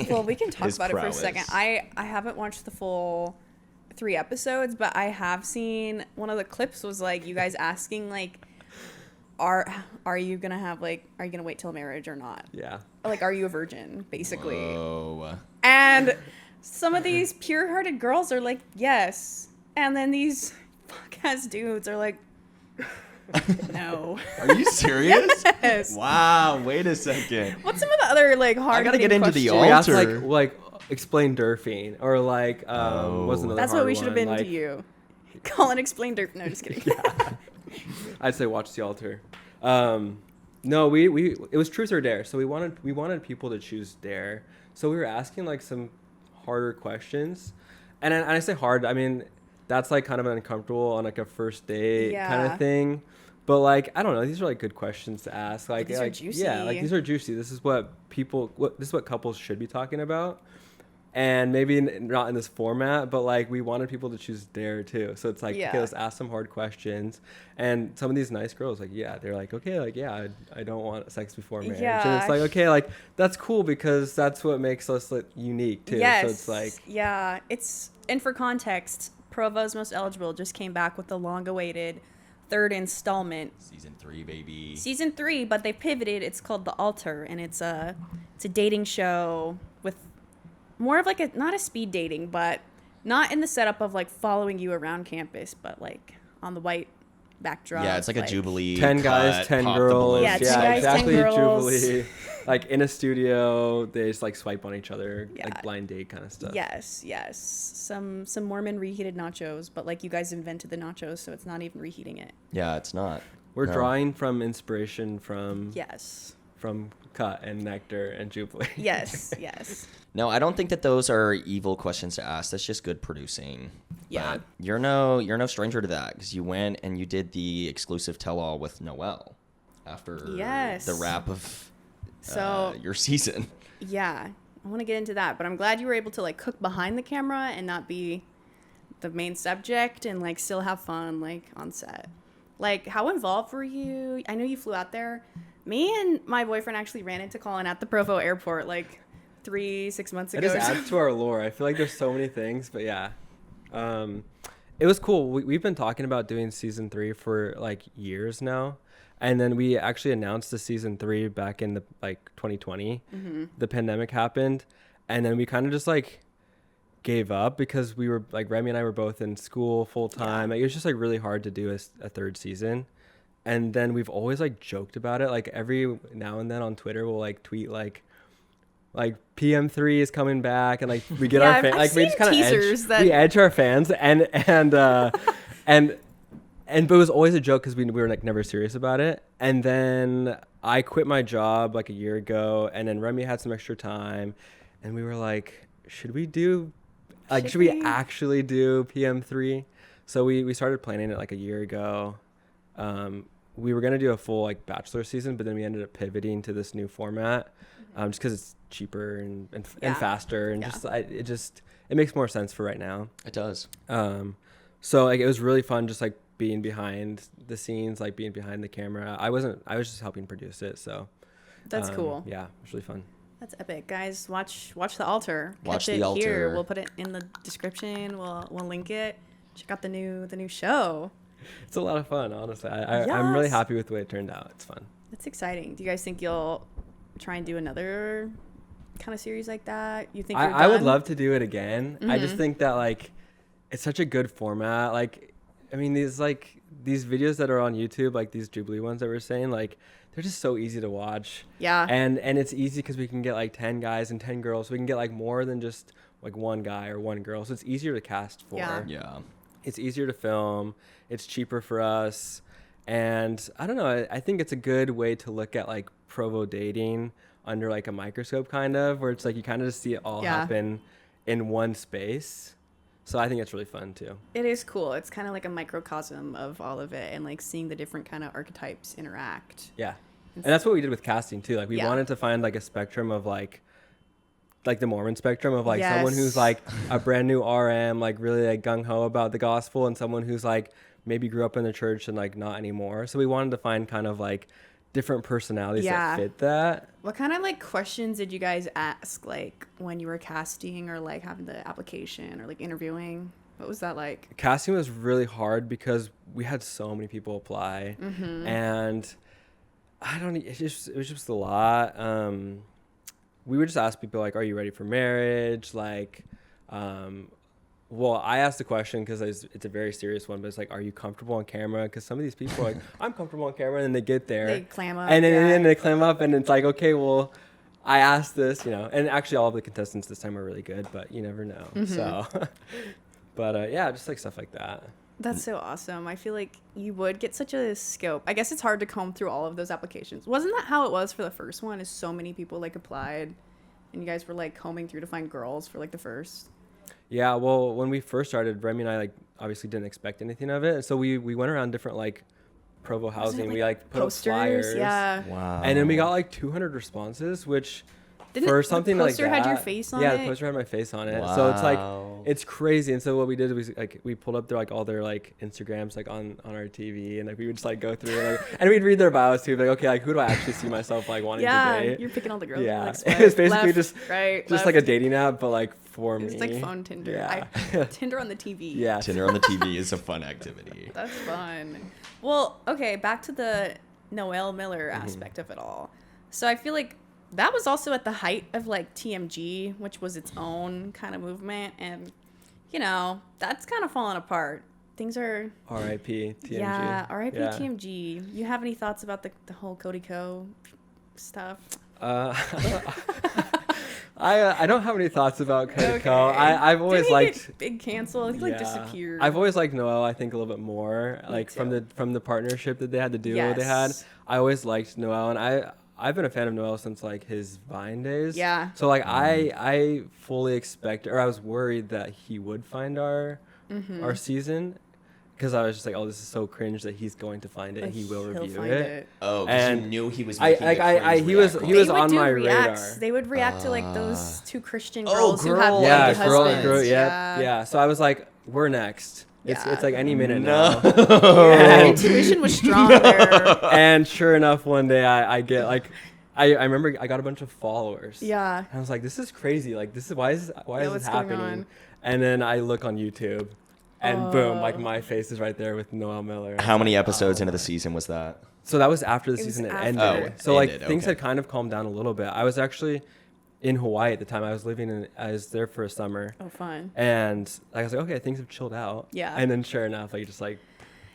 Well, we can talk His about it for a prowess. second. I haven't watched the full 3 episodes, but I have seen one of the clips was like you guys asking like, are you gonna have like, are you gonna wait till marriage or not? Yeah. Like, are you a virgin, basically? Oh. And some of these pure-hearted girls are like, yes. And then these fuck-ass dudes are like, no. Are you serious? Yes. Wow. Wait a second. What's some of the other like hard? gotta get into the We asked altar. like explain derfing or like what's another That's what hard we should have one? been Like, to you. Colin explained dirt. No, just kidding. I'd say watch the altar. No, we it was truth or dare. So we wanted people to choose dare. So we were asking like some harder questions, and I say hard. I mean that's like kind of uncomfortable on like a first date kind Yeah. of thing. But like I don't know, these are like good questions to ask. Like These are juicy. Yeah, like juicy. these are juicy. This is what couples should be talking about. And maybe not in this format, but like we wanted people to choose dare too. So it's like, Yeah. okay, let's ask some hard questions. And some of these nice girls, like, yeah, they're like, okay, like, yeah, I don't want sex before marriage. And Yeah. it's like, okay, like that's cool because that's what makes us like, unique too. Yes. So it's like, yeah, and for context, Provo's Most Eligible just came back with the long-awaited 3rd installment. Season 3, baby. Season 3, but they pivoted. It's called The Altar, and it's a dating show with more of like not a speed dating, but not in the setup of like following you around campus, but like on the white backdrop. Yeah, it's like a Jubilee. 10 guys, cut, 10 pop the girls. balloons. Yeah, 10 Yeah, guys, 10 exactly. girls. Jubilee. Like in a studio, they just like swipe on each other, Yeah. like blind date kind of stuff. Yes. Some Mormon reheated nachos, but like you guys invented the nachos, so it's not even reheating it. Yeah, it's not. We're No. drawing from inspiration from Yes. Cut and Nectar and Jubilee. Yes. No, I don't think that those are evil questions to ask. That's just good producing. Yeah. But you're no stranger to that because you went and you did the exclusive tell-all with Noelle after Yes. the wrap of So your season. yeah, I want to get into that, but I'm glad you were able to like cook behind the camera and not be the main subject and like still have fun like on set. Like, how involved were you? I know you flew out there. Me and my boyfriend actually ran into Colin at the Provo airport like 6 months It ago. just or adds to our lore. I feel like there's so many things, but yeah. It was cool. We've been talking about doing season 3 for like years now. And then we actually announced the season 3 back in the like 2020. The pandemic happened. And then we kind of just like gave up because we were like, Remy and I were both in school full time. Like, it was just like really hard to do a 3rd season. And then we've always like joked about it. Like every now and then on Twitter, we'll like tweet like, like PM3 is coming back, and like we get Yeah, our fans, I've like we seen just kind of teasers that- we edge our fans, and but it was always a joke because we were like never serious about it. And then I quit my job like a year ago, and then Remy had some extra time, and we were like, should we actually do PM3? So we started planning it like a year ago. We were gonna do a full like Bachelor season, but then we ended up pivoting to this new format, just because it's cheaper and faster, and it makes more sense for right now. It does. So like it was really fun, just like being behind the scenes, like being behind the camera. I was just helping produce it. So That's cool. Yeah, it was really fun. That's epic, guys. Watch The Altar. Watch Catch The it here. Altar. We'll put it in the description. We'll link it. Check out the new show. It's a lot of fun, honestly. I'm really Yes. happy with the way it turned out. It's fun. That's exciting. Do you guys think you'll try and do another kind of series like that? You think you're I would done? love to do it again. I just think that like it's such a good format. Like, I mean, these videos that are on YouTube, like these Jubilee ones that we're saying, like they're just so easy to watch. Yeah. And it's easy because we can get like 10 guys and 10 girls. So we can get like more than just like one guy or one girl. So it's easier to cast for. Yeah. It's easier to film. It's cheaper for us. And I don't know. I think it's a good way to look at like Provo dating under like a microscope, kind of, where it's like you kind of just see it all happen in one space. So I think it's really fun too. It is cool. It's kind of like a microcosm of all of it, and like seeing the different kind of archetypes interact. Yeah. And that's what we did with casting too. Like we wanted to find like a spectrum of like the Mormon spectrum of like someone who's like a brand new RM, like really like gung ho about the gospel, and someone who's like maybe grew up in the church and like not anymore. So we wanted to find kind of like different personalities that fit that. What kind of like questions did you guys ask like when you were casting or like having the application or like interviewing? What was that like? Casting was really hard because we had so many people apply, and it was just a lot. We would just ask people like, are you ready for marriage? Like, well, I asked the question because it's a very serious one, but it's like, are you comfortable on camera? Because some of these people are like, I'm comfortable on camera, and then they get there. They clam up. And then they clam up, and it's like, okay, well, I asked this, and actually all of the contestants this time are really good, but you never know. So, but yeah, just like stuff like that. That's so awesome. I feel like you would get such a scope. I guess it's hard to comb through all of those applications. Wasn't that how it was for the first one? Is so many people like applied, and you guys were like combing through to find girls for like the first? Yeah, well, when we first started, Remy and I like obviously didn't expect anything of it, so we went around different like Provo housing. We like put posters, up flyers. yeah. Wow. And then we got like 200 responses, which Didn't for the something like that, poster had your face on yeah, it? the poster had my face on it. So it's like Wow. it's crazy. And so what we did was like we pulled up their like all their like Instagrams like on our TV, and like we would just like go through and we'd read their bios too, like okay, like who do I actually see myself like wanting to date? You're picking all the girls. Yeah, Like, it was basically left, just right, just left. like a dating app, but like for me. It's like phone Tinder. Yeah. Tinder on the TV. Yeah. Tinder on the TV is a fun activity. That's fun. Well, okay, back to the Noel Miller aspect of it all. So I feel like that was also at the height of like TMG, which was its own kind of movement, and that's kind of fallen apart. Things are R.I.P. TMG. Yeah, R.I.P. Yeah. TMG. You have any thoughts about the whole Cody Co stuff? I don't have any thoughts about Cody Co. Okay. I've always Didn't he liked get big cancel. He like disappeared. I've always liked Noel, I think, a little bit more. Me Like too. from the partnership that they had, the duo they had. Yes. I always liked Noel, and I've been a fan of Noel since like his Vine days. Yeah. So like I fully expect, or I was worried that he would find our season, because I was just like, oh, this is so cringe that he's going to find it and he will He'll review find it. Oh, because you And knew he was I- making like, a I- cringe he was- react. he was They would on do my reacts. radar. They would react to like those two Christian Oh, girls who have girls. Yeah, like girl, husbands. yeah. So I was like, we're next. It's Yeah. like any minute No. now. Your intuition was strong there. And sure enough, one day I get like, I remember I got a bunch of followers. Yeah. And I was like, this is crazy. Like, why is this what's going happening? on? And then I look on YouTube, and boom, like my face is right there with Noel Miller. How many episodes into the season was that? So that was after the It was season had after. ended. Oh, So like ended, things okay. had kind of calmed down a little bit. I was actually in Hawaii at the time. I was there for a summer. Oh, fun. And I was like, okay, things have chilled out. Yeah. And then sure enough, like just like,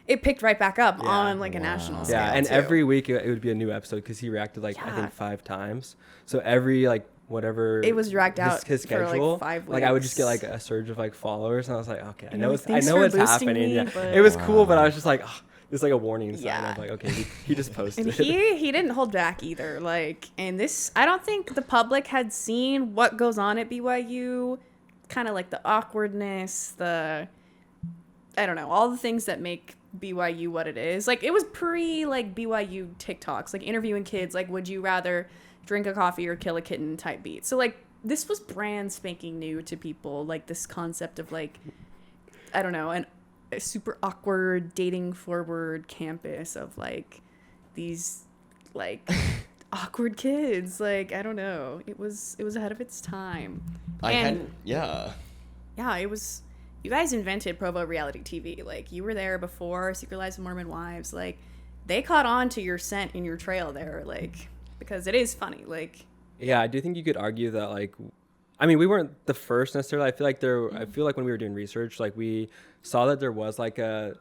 It picked right back up Yeah. on like a national scale. yeah. And too. every week it would be a new episode because he reacted like I Yeah. think 5 times. So every like whatever It was dragged out his for, like, schedule, 5 like I would just get weeks. like a surge of like followers, and I was like, okay, I You know know, it's thanks for boosting happening. me, Yeah, but- it was cool, but I was just like, oh, it's like a warning sign. Yeah. Of like, okay, he just posted. And he didn't hold back either. Like, and this, I don't think the public had seen what goes on at BYU, kind of like the awkwardness, I don't know, all the things that make BYU what it is. Like, it was pre like BYU TikToks, like interviewing kids, like, would you rather drink a coffee or kill a kitten type beat. So like, this was brand spanking new to people, like this concept of like, I don't know, a super awkward dating forward campus of like these like awkward kids. Like, I don't know, it was ahead of its time. Yeah, it was, you guys invented Provo reality TV. Like, you were there before Secret Lives of Mormon Wives. Like, they caught on to your scent and your trail there, like, because it is funny. Like, Yeah, I do think you could argue that, like, I mean, we weren't the first necessarily. I feel like when we were doing research, like, we saw that there was like a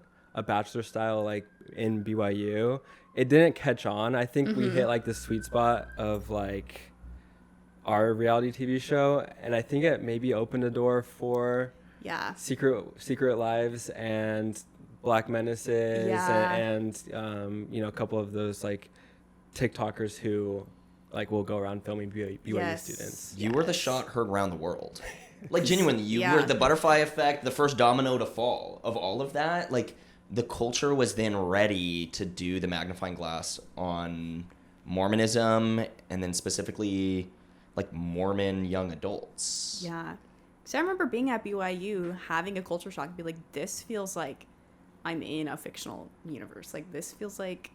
bachelor style like in BYU. It didn't catch on. I think we hit like the sweet spot of like our reality TV show, and I think it maybe opened the door for yeah, Secret Lives and Black Menaces Yeah. and you know, a couple of those like TikTokers who like will go around filming BYU Yes. students. you were the shot heard around the world. Like, genuinely, you Yeah. were the butterfly effect, the first domino to fall of all of that. Like, the culture was then ready to do the magnifying glass on Mormonism, and then specifically like Mormon young adults. Yeah. So I remember being at BYU, having a culture shock, and be like, this feels like I'm in a fictional universe. Like, this feels like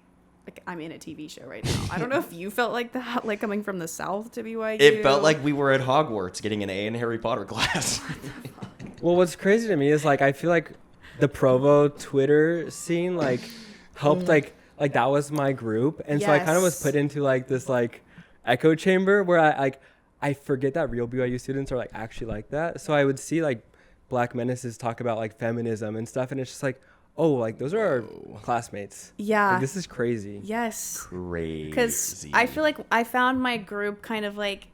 I'm in a TV show right now. I don't know if you felt like that, like coming from the South to BYU. It felt like we were at Hogwarts getting an A in Harry Potter class. Well, what's crazy to me is like I feel like the Provo Twitter scene like helped like that was my group, and so I kind of was Yes. put into like this like echo chamber where I forget that real BYU students are like actually like that. So I would see like Black Menaces talk about like feminism and stuff, and it's just like, oh, like those are our classmates. Yeah. Like, this is crazy. Yes. Crazy. Because I feel like I found my group kind of like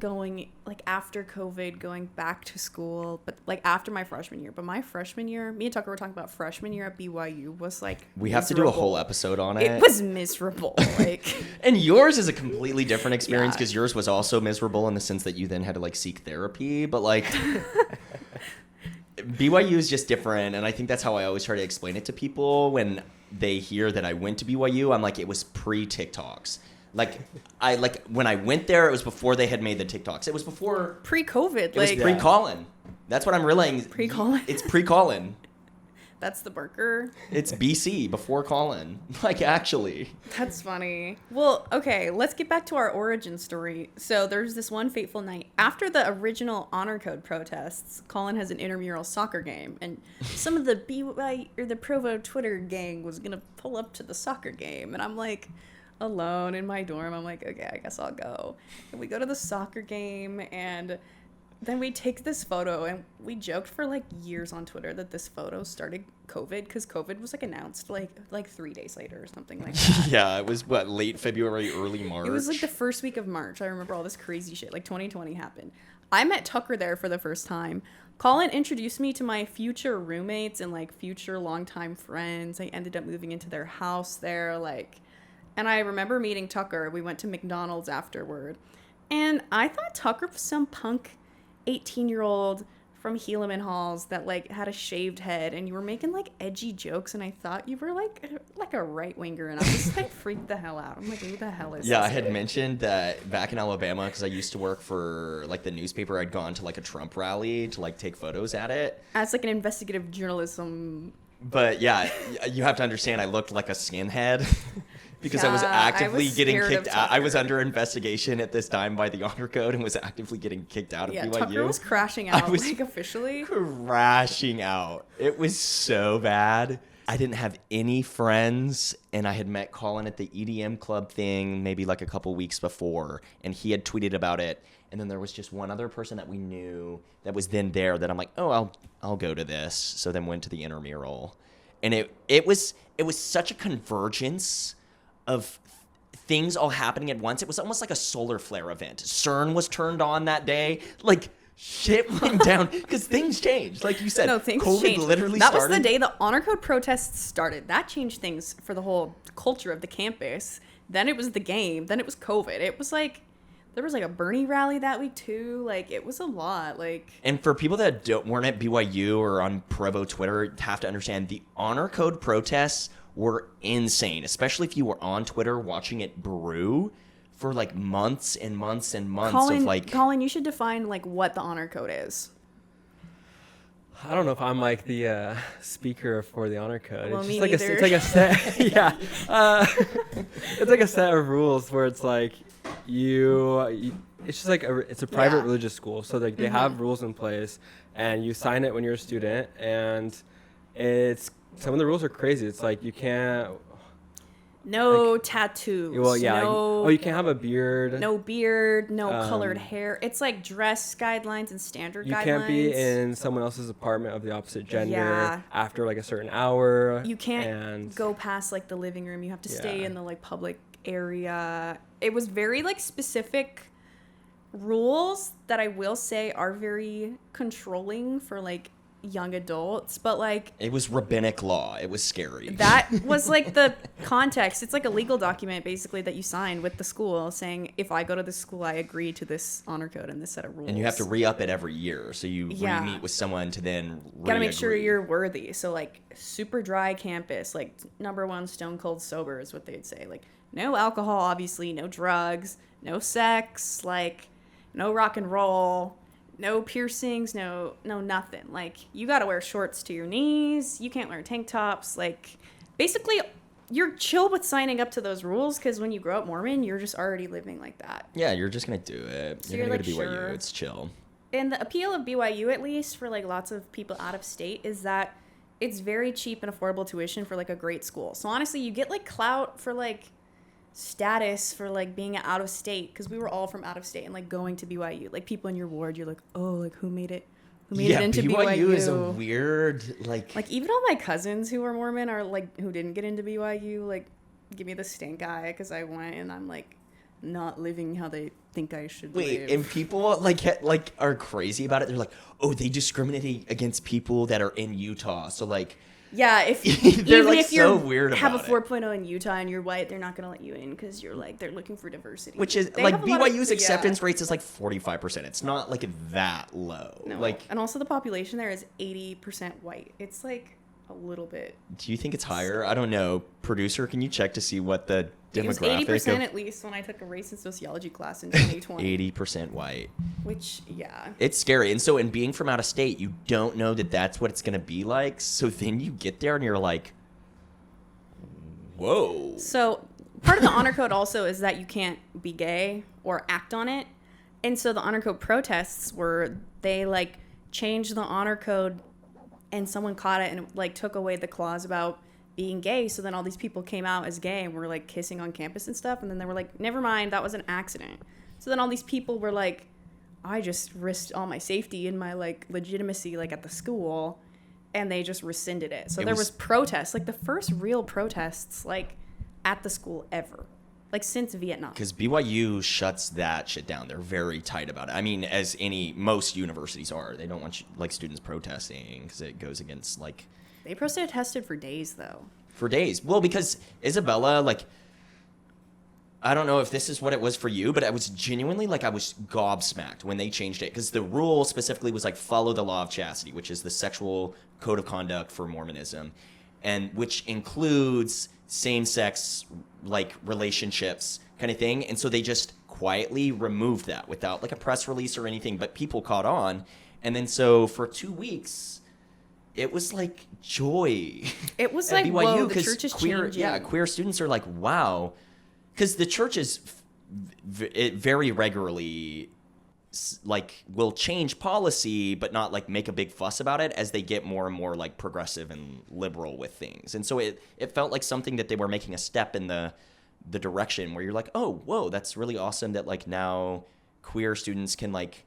going, like after COVID, going back to school, but like after my freshman year. But my freshman year, me and Tucker were talking about freshman year at BYU was like we have to do a miserable. whole episode on it. It was miserable. Like, And yours is a completely different experience Yeah. because yours was also miserable in the sense that you then had to like seek therapy. But like BYU is just different, and I think that's how I always try to explain it to people when they hear that I went to BYU. I'm like, it was pre-TikToks. Like when I went there, it was before they had made the TikToks. It was before. pre-COVID, It was like pre-Colin. That's what I'm relaying. Pre-Colin? It's pre-Colin. that's the burger. It's BC before Colin. Like, actually. That's funny. Well, okay, let's get back to our origin story. So there's this one fateful night after the original honor code protests. Colin has an intramural soccer game, and some of the BY or the Provo Twitter gang was gonna pull up to the soccer game, and I'm like alone in my dorm. I'm like, okay, I guess I'll go. And we go to the soccer game, and then we take this photo, and we joked for like years on Twitter that this photo started COVID because COVID was like announced like 3 days later or something like that. Yeah, it was what, late February, early March. It was like the first week of March. I remember all this crazy shit. Like 2020 happened. I met Tucker there for the first time. Colin introduced me to my future roommates and like future longtime friends. I ended up moving into their house there. And I remember meeting Tucker. We went to McDonald's afterward. And I thought Tucker was some punk 18-year-old from Helaman Halls that like had a shaved head, and you were making like edgy jokes, and I thought you were like a right winger, and I was like freaked the hell out. I'm like, who the hell is Yeah, this I had kid? mentioned that back in Alabama, because I used to work for like the newspaper, I'd gone to like a Trump rally to like take photos at it. As like an investigative journalism. But yeah, you have to understand, I looked like a skinhead because I was Yeah, I actively was getting scared of kicked out. I was Tucker. under investigation at this time by the honor code and was actively getting kicked out of Yeah, BYU. Tucker was crashing out, was- like officially. Crashing out. It was so bad. I didn't have any friends, and I had met Colin at the EDM club thing maybe like a couple weeks before, and he had tweeted about it. And then there was just one other person that we knew that was then there that I'm like, oh, I'll go to this. So then went to the intramural, and it was such a convergence of things all happening at once. It was almost like a solar flare event. CERN was turned on that day. Like, shit went down because things changed. Like you said, No, things COVID changed. literally that started. was the day the honor code protests started. That changed things for the whole culture of the campus. Then it was the game. Then it was COVID. It was like, there was like a Bernie rally that week too. Like, it was a lot. Like, And for people that weren't at BYU or on Provo Twitter, have to understand the honor code protests were insane, especially if you were on Twitter watching it brew for like months and months and months of like. Colin, you should define like what the honor code is. I don't know if I'm like the speaker for the honor code. Well, It's me just like neither. it's like a set. Yeah, it's like a set of rules where it's like it's just like it's a private Yeah. religious school, so like they have rules in place, and you sign it when you're a student, and it's some of the rules are crazy. It's like you can't. No tattoos. Well, yeah. No, You can't have a beard. no beard. No colored Um, hair. It's like dress guidelines and standard You guidelines. can't be in someone else's apartment of the opposite gender Yeah. after like a certain hour. You can't and go past like the living room. You have to stay Yeah. in the like public area. It was very like specific rules that I will say are very controlling for like young adults, but like It was rabbinic law. It was scary. that was like the context. It's like a legal document basically that you sign with the school saying, if I go to this school, I agree to this honor code and this set of rules. And you have to re-up it every year. So you Yeah. re-meet with someone to then Gotta make sure re-agree. you're worthy. So like super dry campus, like #1 stone cold sober is what they'd say. Like no alcohol, obviously, no drugs, no sex, like no rock and roll, no piercings, no nothing. Like you gotta wear shorts to your knees. You can't wear tank tops. Like basically you're chill with signing up to those rules because when you grow up Mormon, you're just already living like that. Yeah, you're just going to do it. So you're you're going to like, go to BYU. sure. It's chill. And the appeal of BYU, at least for like lots of people out of state, is that it's very cheap and affordable tuition for like a great school. So honestly, you get like clout for like status for like being out of state, because we were all from out of state and like going to BYU. Like people in your ward, you're like, oh, like who made it? Who made it into BYU? is a weird, like Like even all my cousins who are Mormon are like who didn't get into BYU, like give me the stink eye because I went and I'm like not living how they think I should wait, live. and people like are crazy about it. They're like, oh, they discriminate against people that are in Utah. So like, Yeah, if They're, even like, if so you weird have a about it. 4.0 in Utah and you're white, they're not gonna let you in because you're like they're looking for diversity. which is They like have a lot of- BYU's yeah. acceptance rates is like 45%. It's not like that low. No. Like, and also the population there is 80% white. It's like a little bit. do you think it's higher? I don't know. Producer, can you check to see what the It was demographic 80% of at least when I took a race and sociology class in 2020. 80% white? Which yeah. It's scary. And so in being from out of state, you don't know that that's what it's going to be like. So then you get there and you're like, whoa. So part of the honor code also is that you can't be gay or act on it. And so the honor code protests were they like changed the honor code and someone caught it and it, like took away the clause about being gay. So then all these people came out as gay and were like kissing on campus and stuff. And then they were like, never mind, that was an accident. So then all these people were like, I just risked all my safety and my like legitimacy like at the school. And they just rescinded it. So there was protests, like the first real protests like at the school ever, like since Vietnam. Because BYU shuts that shit down. They're very tight about it. I mean, as most universities are. They don't want like students protesting because it goes against like... They protested for days though. For days. Well, because Isabella, like... I don't know if this is what it was for you, but I was genuinely like I was gobsmacked when they changed it, because the rule specifically was like follow the law of chastity, which is the sexual code of conduct for Mormonism, and which includes same-sex like relationships kind of thing. And so they just quietly removed that without like a press release or anything, but people caught on. And then so for 2 weeks, it was like joy. It was at like, BYU, whoa, the 'cause church is queer, changing. yeah, queer students are like, wow. Because the churches it very regularly like will change policy, but not like make a big fuss about it as they get more and more like progressive and liberal with things. And so it felt like something that they were making a step in the direction where you're like, oh, whoa, that's really awesome that like now queer students can like,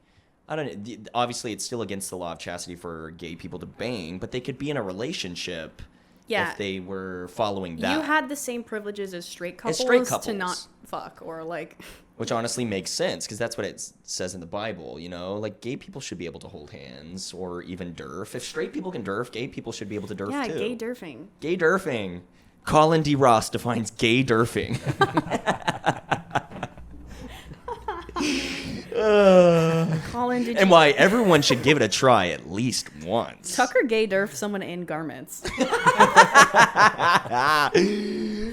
I don't know, obviously it's still against the law of chastity for gay people to bang, but they could be in a relationship Yeah. if they were following that. You had the same privileges as straight couples, to not fuck or like. Which honestly makes sense because that's what it says in the Bible, like gay people should be able to hold hands or even derf. If straight people can derf, gay people should be able to derf too. Yeah, gay derfing. Gay derfing. Colin D. Ross defines gay derfing. Colin, did And why everyone should give it a try at least once. Tucker gay derf someone in garments?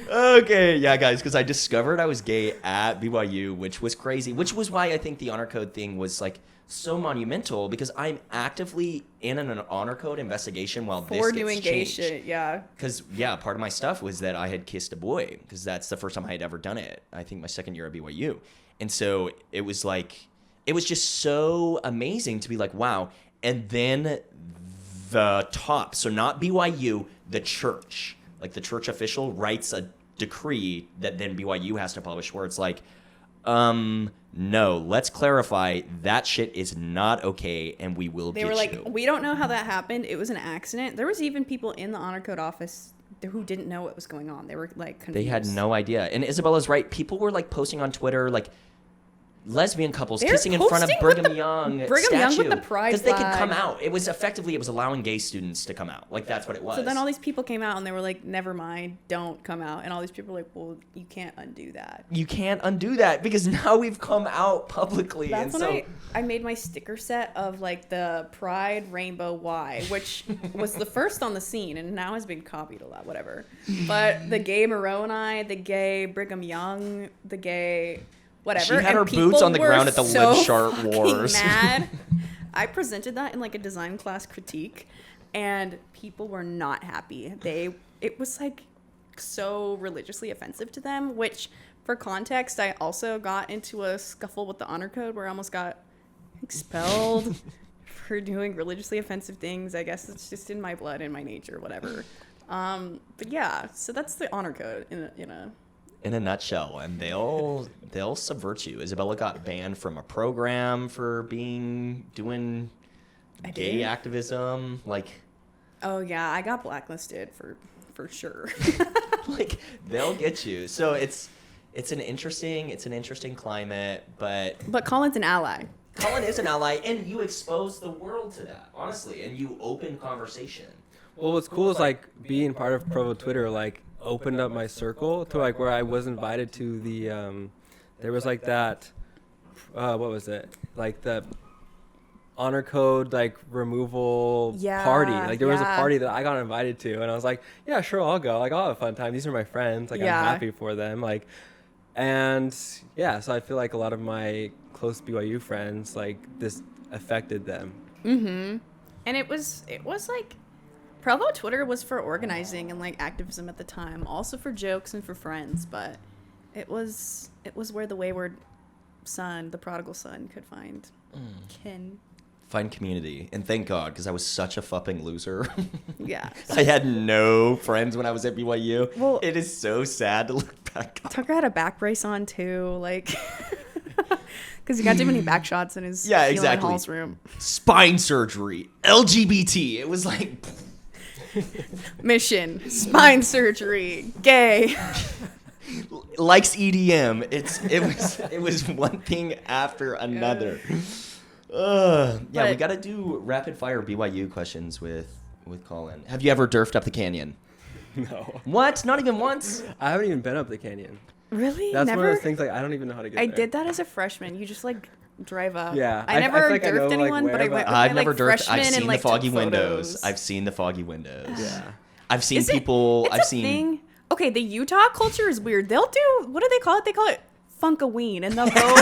Okay, yeah, guys, because I discovered I was gay at BYU, which was crazy, which was why I think the honor code thing was like so monumental because I'm actively in an honor code investigation while this For gets doing gay changed. shit, yeah. Because, yeah, part of my stuff was that I had kissed a boy because that's the first time I had ever done it. I think my second year at BYU. And so it was like, it was just so amazing to be like, wow. And then the top, so not BYU, the church, like the church official writes a decree that then BYU has to publish where it's like, no, let's clarify that shit is not okay and we will They get were like, you. we don't know how that happened. It was an accident. There was even people in the honor code office who didn't know what was going on. They were like confused. They had no idea. And Isabella's right. People were like posting on Twitter like lesbian couples They're kissing in front of posting Brigham with the- Young Brigham statue. Young with the pride because they could flag. come out. It was allowing gay students to come out. Like that's what it was. So then all these people came out and they were like, never mind, don't come out. And all these people were like, well, you can't undo that. You can't undo that because now we've come out publicly. That's and when so I made my sticker set of like the Pride Rainbow Y, which was the first on the scene and now has been copied a lot, whatever. But the gay Moroni, the gay Brigham Young, the gay whatever. She had and her boots people on the were ground at the so Live Sharp fucking Wars. Mad. I presented that in like a design class critique and people were not happy. It was like so religiously offensive to them, which for context, I also got into a scuffle with the honor code where I almost got expelled for doing religiously offensive things. I guess it's just in my blood, in my nature, whatever. But yeah, so that's the honor code in a nutshell, and they'll subvert you. Isabella got banned from a program for doing gay activism. Like, oh yeah, I got blacklisted for sure. like they'll get you. So it's an interesting climate, but Colin's an ally. Colin is an ally, and you expose the world to that, honestly, and you open conversation. Well, what's cool is like being part of Provo Twitter, like opened up my circle to like where I was invited to the there was like that what was it, like the honor code like removal party, like there was a party that I got invited to and I was like, yeah, sure, I'll go, like I'll have a fun time, these are my friends, like I'm happy for them, like. And yeah, so I feel like a lot of my close BYU friends, like this affected them. And it was like Provo Twitter was for organizing and like activism at the time, also for jokes and for friends, but it was where the wayward son, the prodigal son, could find kin. Find community, and thank God, because I was such a fucking loser. Yeah. I had no friends when I was at BYU. Well, it is so sad to look back on. Tucker had a back brace on too, like because he got too many back shots in his exactly. Hall's room. Spine surgery, LGBT. It was like Mission, spine surgery, gay. likes EDM. It was one thing after another. Yeah, we got to do rapid fire BYU questions with Colin. Have you ever durfed up the canyon? No. What? Not even once? I haven't even been up the canyon. Really? That's Never? one of those things like I don't even know how to get I there. did that as a freshman. You just like drive up. Yeah. I never feel like I know, durfed anyone, like, but I where, went with I've my, never like, durfed. freshmen I've seen and, like, the foggy took windows. photos. I've seen the foggy windows. Yeah. I've seen Is it- people. It's I've a seen. thing. Okay, the Utah culture is weird. They'll do, what do they call it? They call it Funkaween, and they'll go.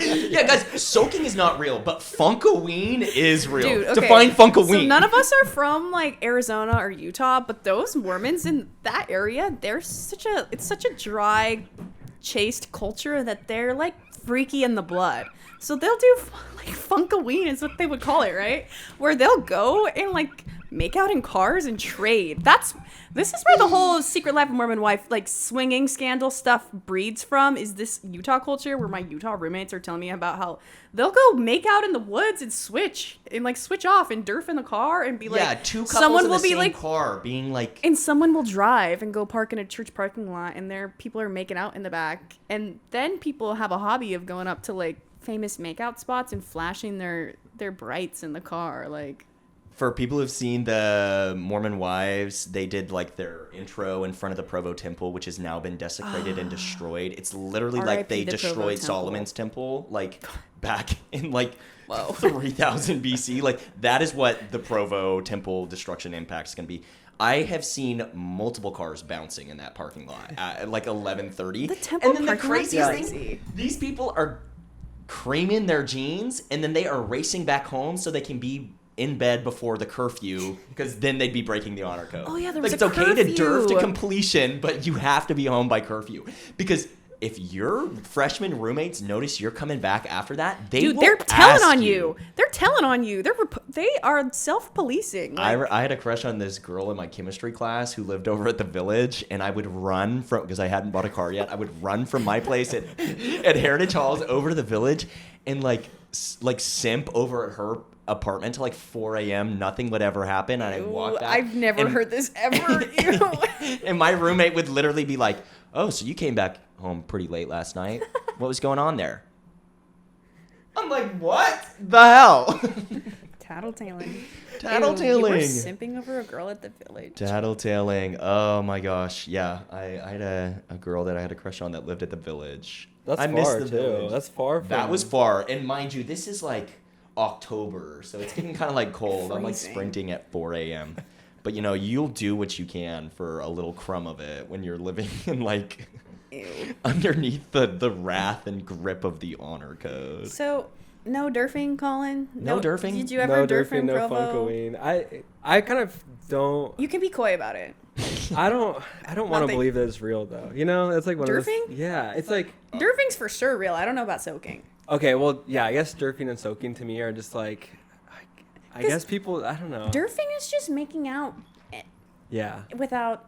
Yeah, guys, soaking is not real, but Funkaween is real. Dude, okay. Define Funkaween. So none of us are from like Arizona or Utah, but those Mormons in that area, it's such a dry, chaste culture that they're like freaky in the blood. So they'll do like Funkaween is what they would call it, right? Where they'll go and like make out in cars and trade. This is where the whole Secret Life of Mormon Wife, like, swinging scandal stuff breeds from, is this Utah culture where my Utah roommates are telling me about how they'll go make out in the woods and switch off and derf in the car and be like, yeah, two couples someone in will the be same like, car being like, and someone will drive and go park in a church parking lot and there people are making out in the back. And then people have a hobby of going up to like famous makeout spots and flashing their brights in the car, like. for people who've seen the Mormon Wives, they did like their intro in front of the Provo Temple, which has now been desecrated and destroyed. It's literally like they destroyed Solomon's Temple, like back in like 3000 BC. Like that is what the Provo Temple destruction impact is going to be. I have seen multiple cars bouncing in that parking lot at like 11:30. The temple and then the craziest crazy. thing, these people are creaming their jeans and then they are racing back home so they can be in bed before the curfew, because then they'd be breaking the honor code. Oh yeah, there was like a it's okay to derf to curfew. completion, but you have to be home by curfew. Because if your freshman roommates notice you're coming back after that, they're telling on you. They're telling on you. They are self-policing. Like, I had a crush on this girl in my chemistry class who lived over at the Village, and I would run from, because I hadn't bought a car yet, I would run from my place at Heritage Halls over to the Village and like simp over at her apartment till like 4 a.m. Nothing would ever happen, and I'd walk back. I've never heard this ever. And my roommate would literally be like, "Oh, so you came back home pretty late last night? What was going on there?" I'm like, "What the hell?" Tattletaling. Tattletaling. You were simping over a girl at the Village. Tattletaling. Oh my gosh. Yeah, I had a girl that I had a crush on that lived at the Village. That's I far missed the too. Village. That's far. That was far. And mind you, this is like October, so it's getting kind of like cold. I'm like Freezing. sprinting at 4 a.m. But you know, you'll do what you can for a little crumb of it when you're living in like underneath the wrath and grip of the honor code. So, no derfing, Colin? No derfing? Did you ever derf in no Provo? Funkoween. I kind of don't. You can be coy about it. I don't want to Nothing. believe that it's real though. You know, it's like one of Derfing? those. Yeah, it's like. Derfing's for sure real. I don't know about soaking. Okay, well, yeah, I guess derfing and soaking to me are just like, I guess people, I don't know. Derfing is just making out Yeah. without,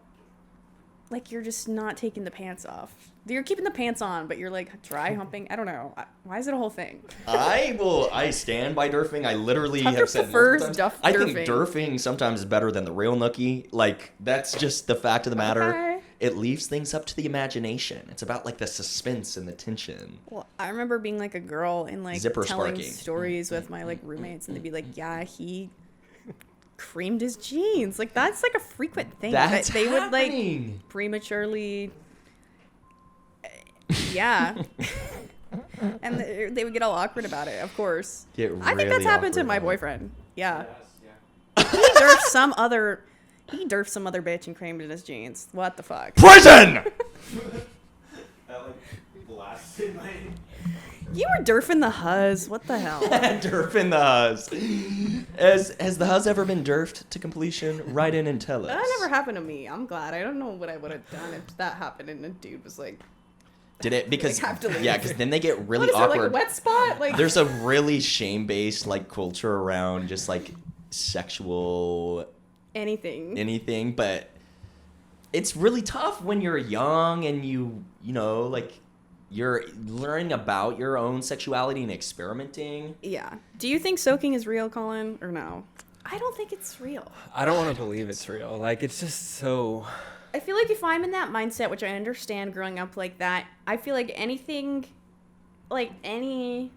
like, you're just not taking the pants off. You're keeping the pants on, but you're like dry humping. I don't know. Why is it a whole thing? I stand by derfing. I literally Tucker have said prefers multiple times, I think derfing. derfing sometimes is better than the real nookie. Like, that's just the fact of the matter. Okay. It leaves things up to the imagination. It's about like the suspense and the tension. Well, I remember being like a girl and like Zipper telling sparking. stories with my like roommates, and they'd be like, "Yeah, he creamed his jeans." Like that's like a frequent thing. That's that they would happening. like prematurely. Yeah. And they would get all awkward about it, of course. Get I think really that's happened to awkward my about it. boyfriend. Yeah. Yes, yeah. He derfed some other bitch and creamed in his jeans. What the fuck? Prison! That like blasted my. You were derfing the huzz. What the hell? Derfing the Huz. Has the Huz ever been derfed to completion? Write in and tell us. That never happened to me. I'm glad. I don't know what I would have done if that happened and a dude was like, Did it? Because Like, have to leave. yeah, because then they get really what is awkward. it, like a wet spot? Like There's a really shame-based like culture around just like sexual anything. but it's really tough when you're young and you know, like you're learning about your own sexuality and experimenting. Yeah. Do you think soaking is real, Colin, or no? I don't think it's real. I don't want to believe it's real. Like, it's just so. I feel like if I'm in that mindset, which I understand growing up like that, I feel like anything, like any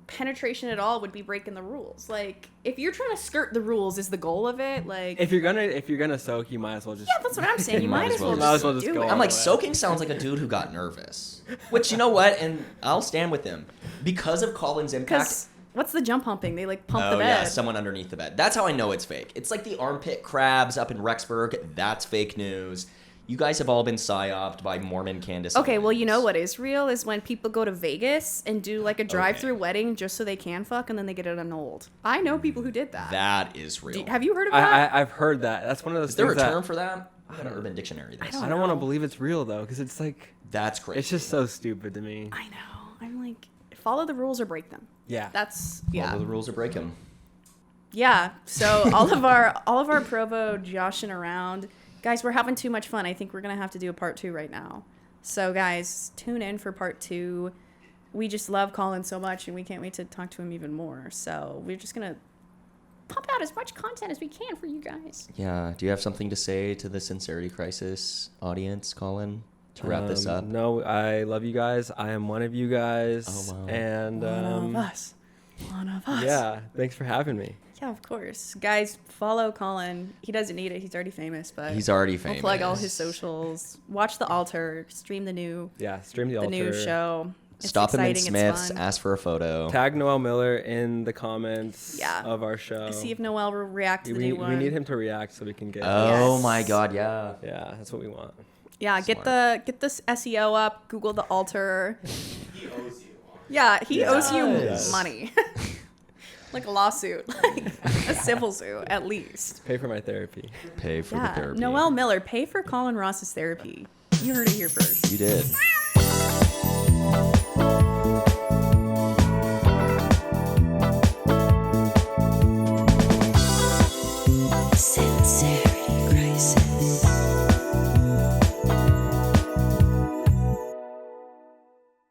penetration at all would be breaking the rules. Like, if you're trying to skirt the rules is the goal of it, like... If you're gonna soak, you might as well just. Yeah, that's what I'm saying. You might as well just do go it. all I'm like, the way. soaking sounds like a dude who got nervous. Which, you know what? And I'll stand with him. Because of Colin's impact... Because what's the jump humping? They, like, pump the Oh, bed. yeah, someone underneath the bed. That's how I know it's fake. It's like the armpit crabs up in Rexburg. That's fake news. You guys have all been psyoped by Mormon Candace. Okay, well, you know Owens. what is real is when people go to Vegas and do like a drive-through wedding just so they can fuck and then they get it annulled. I know people who did that. That is real. Have you heard of that? I've heard that. That's one of those Is there a things that term for that? I have an Urban Dictionary. This. I I don't want to know. believe it's real though, because it's like That's crazy. it's just so stupid to me. I know. I'm like, follow the rules or break them. Yeah. That's, Follow yeah. the rules or break them. Yeah. So all of our Provo joshing around, guys. We're having too much fun. I think we're gonna have to do a part 2 right now. So guys, tune in for part 2. We just love Colin so much, and we can't wait to talk to him even more. So we're just gonna pump out as much content as we can for you guys. Yeah. Do you have something to say to the Sincerity Crisis audience, Colin, to wrap this up? No, I love you guys. I am one of you guys. Oh, wow. And One of us. yeah, thanks for having me. Yeah, of course. Guys, follow Colin. He doesn't need it. He's already famous, but He's already we'll famous. plug all his socials. Watch The Altar. Stream the new Stream the altar. new show. It's Stop him in exciting, it's Smith's. fun. Ask for a photo. Tag Noel Miller in the comments Yeah. of our show. See if Noel will react to the new one. We need him to react so we can get. Oh Yes. my God! Yeah. Yeah, that's what we want. Yeah, get this SEO up. Google The Altar. He owes you. Yeah, he owes you Yes. money. Like a lawsuit, like a civil suit at least. Pay for my therapy. Pay for the Yeah, therapy. Noel Miller, pay for Colin Ross's therapy. You heard it here first. You did.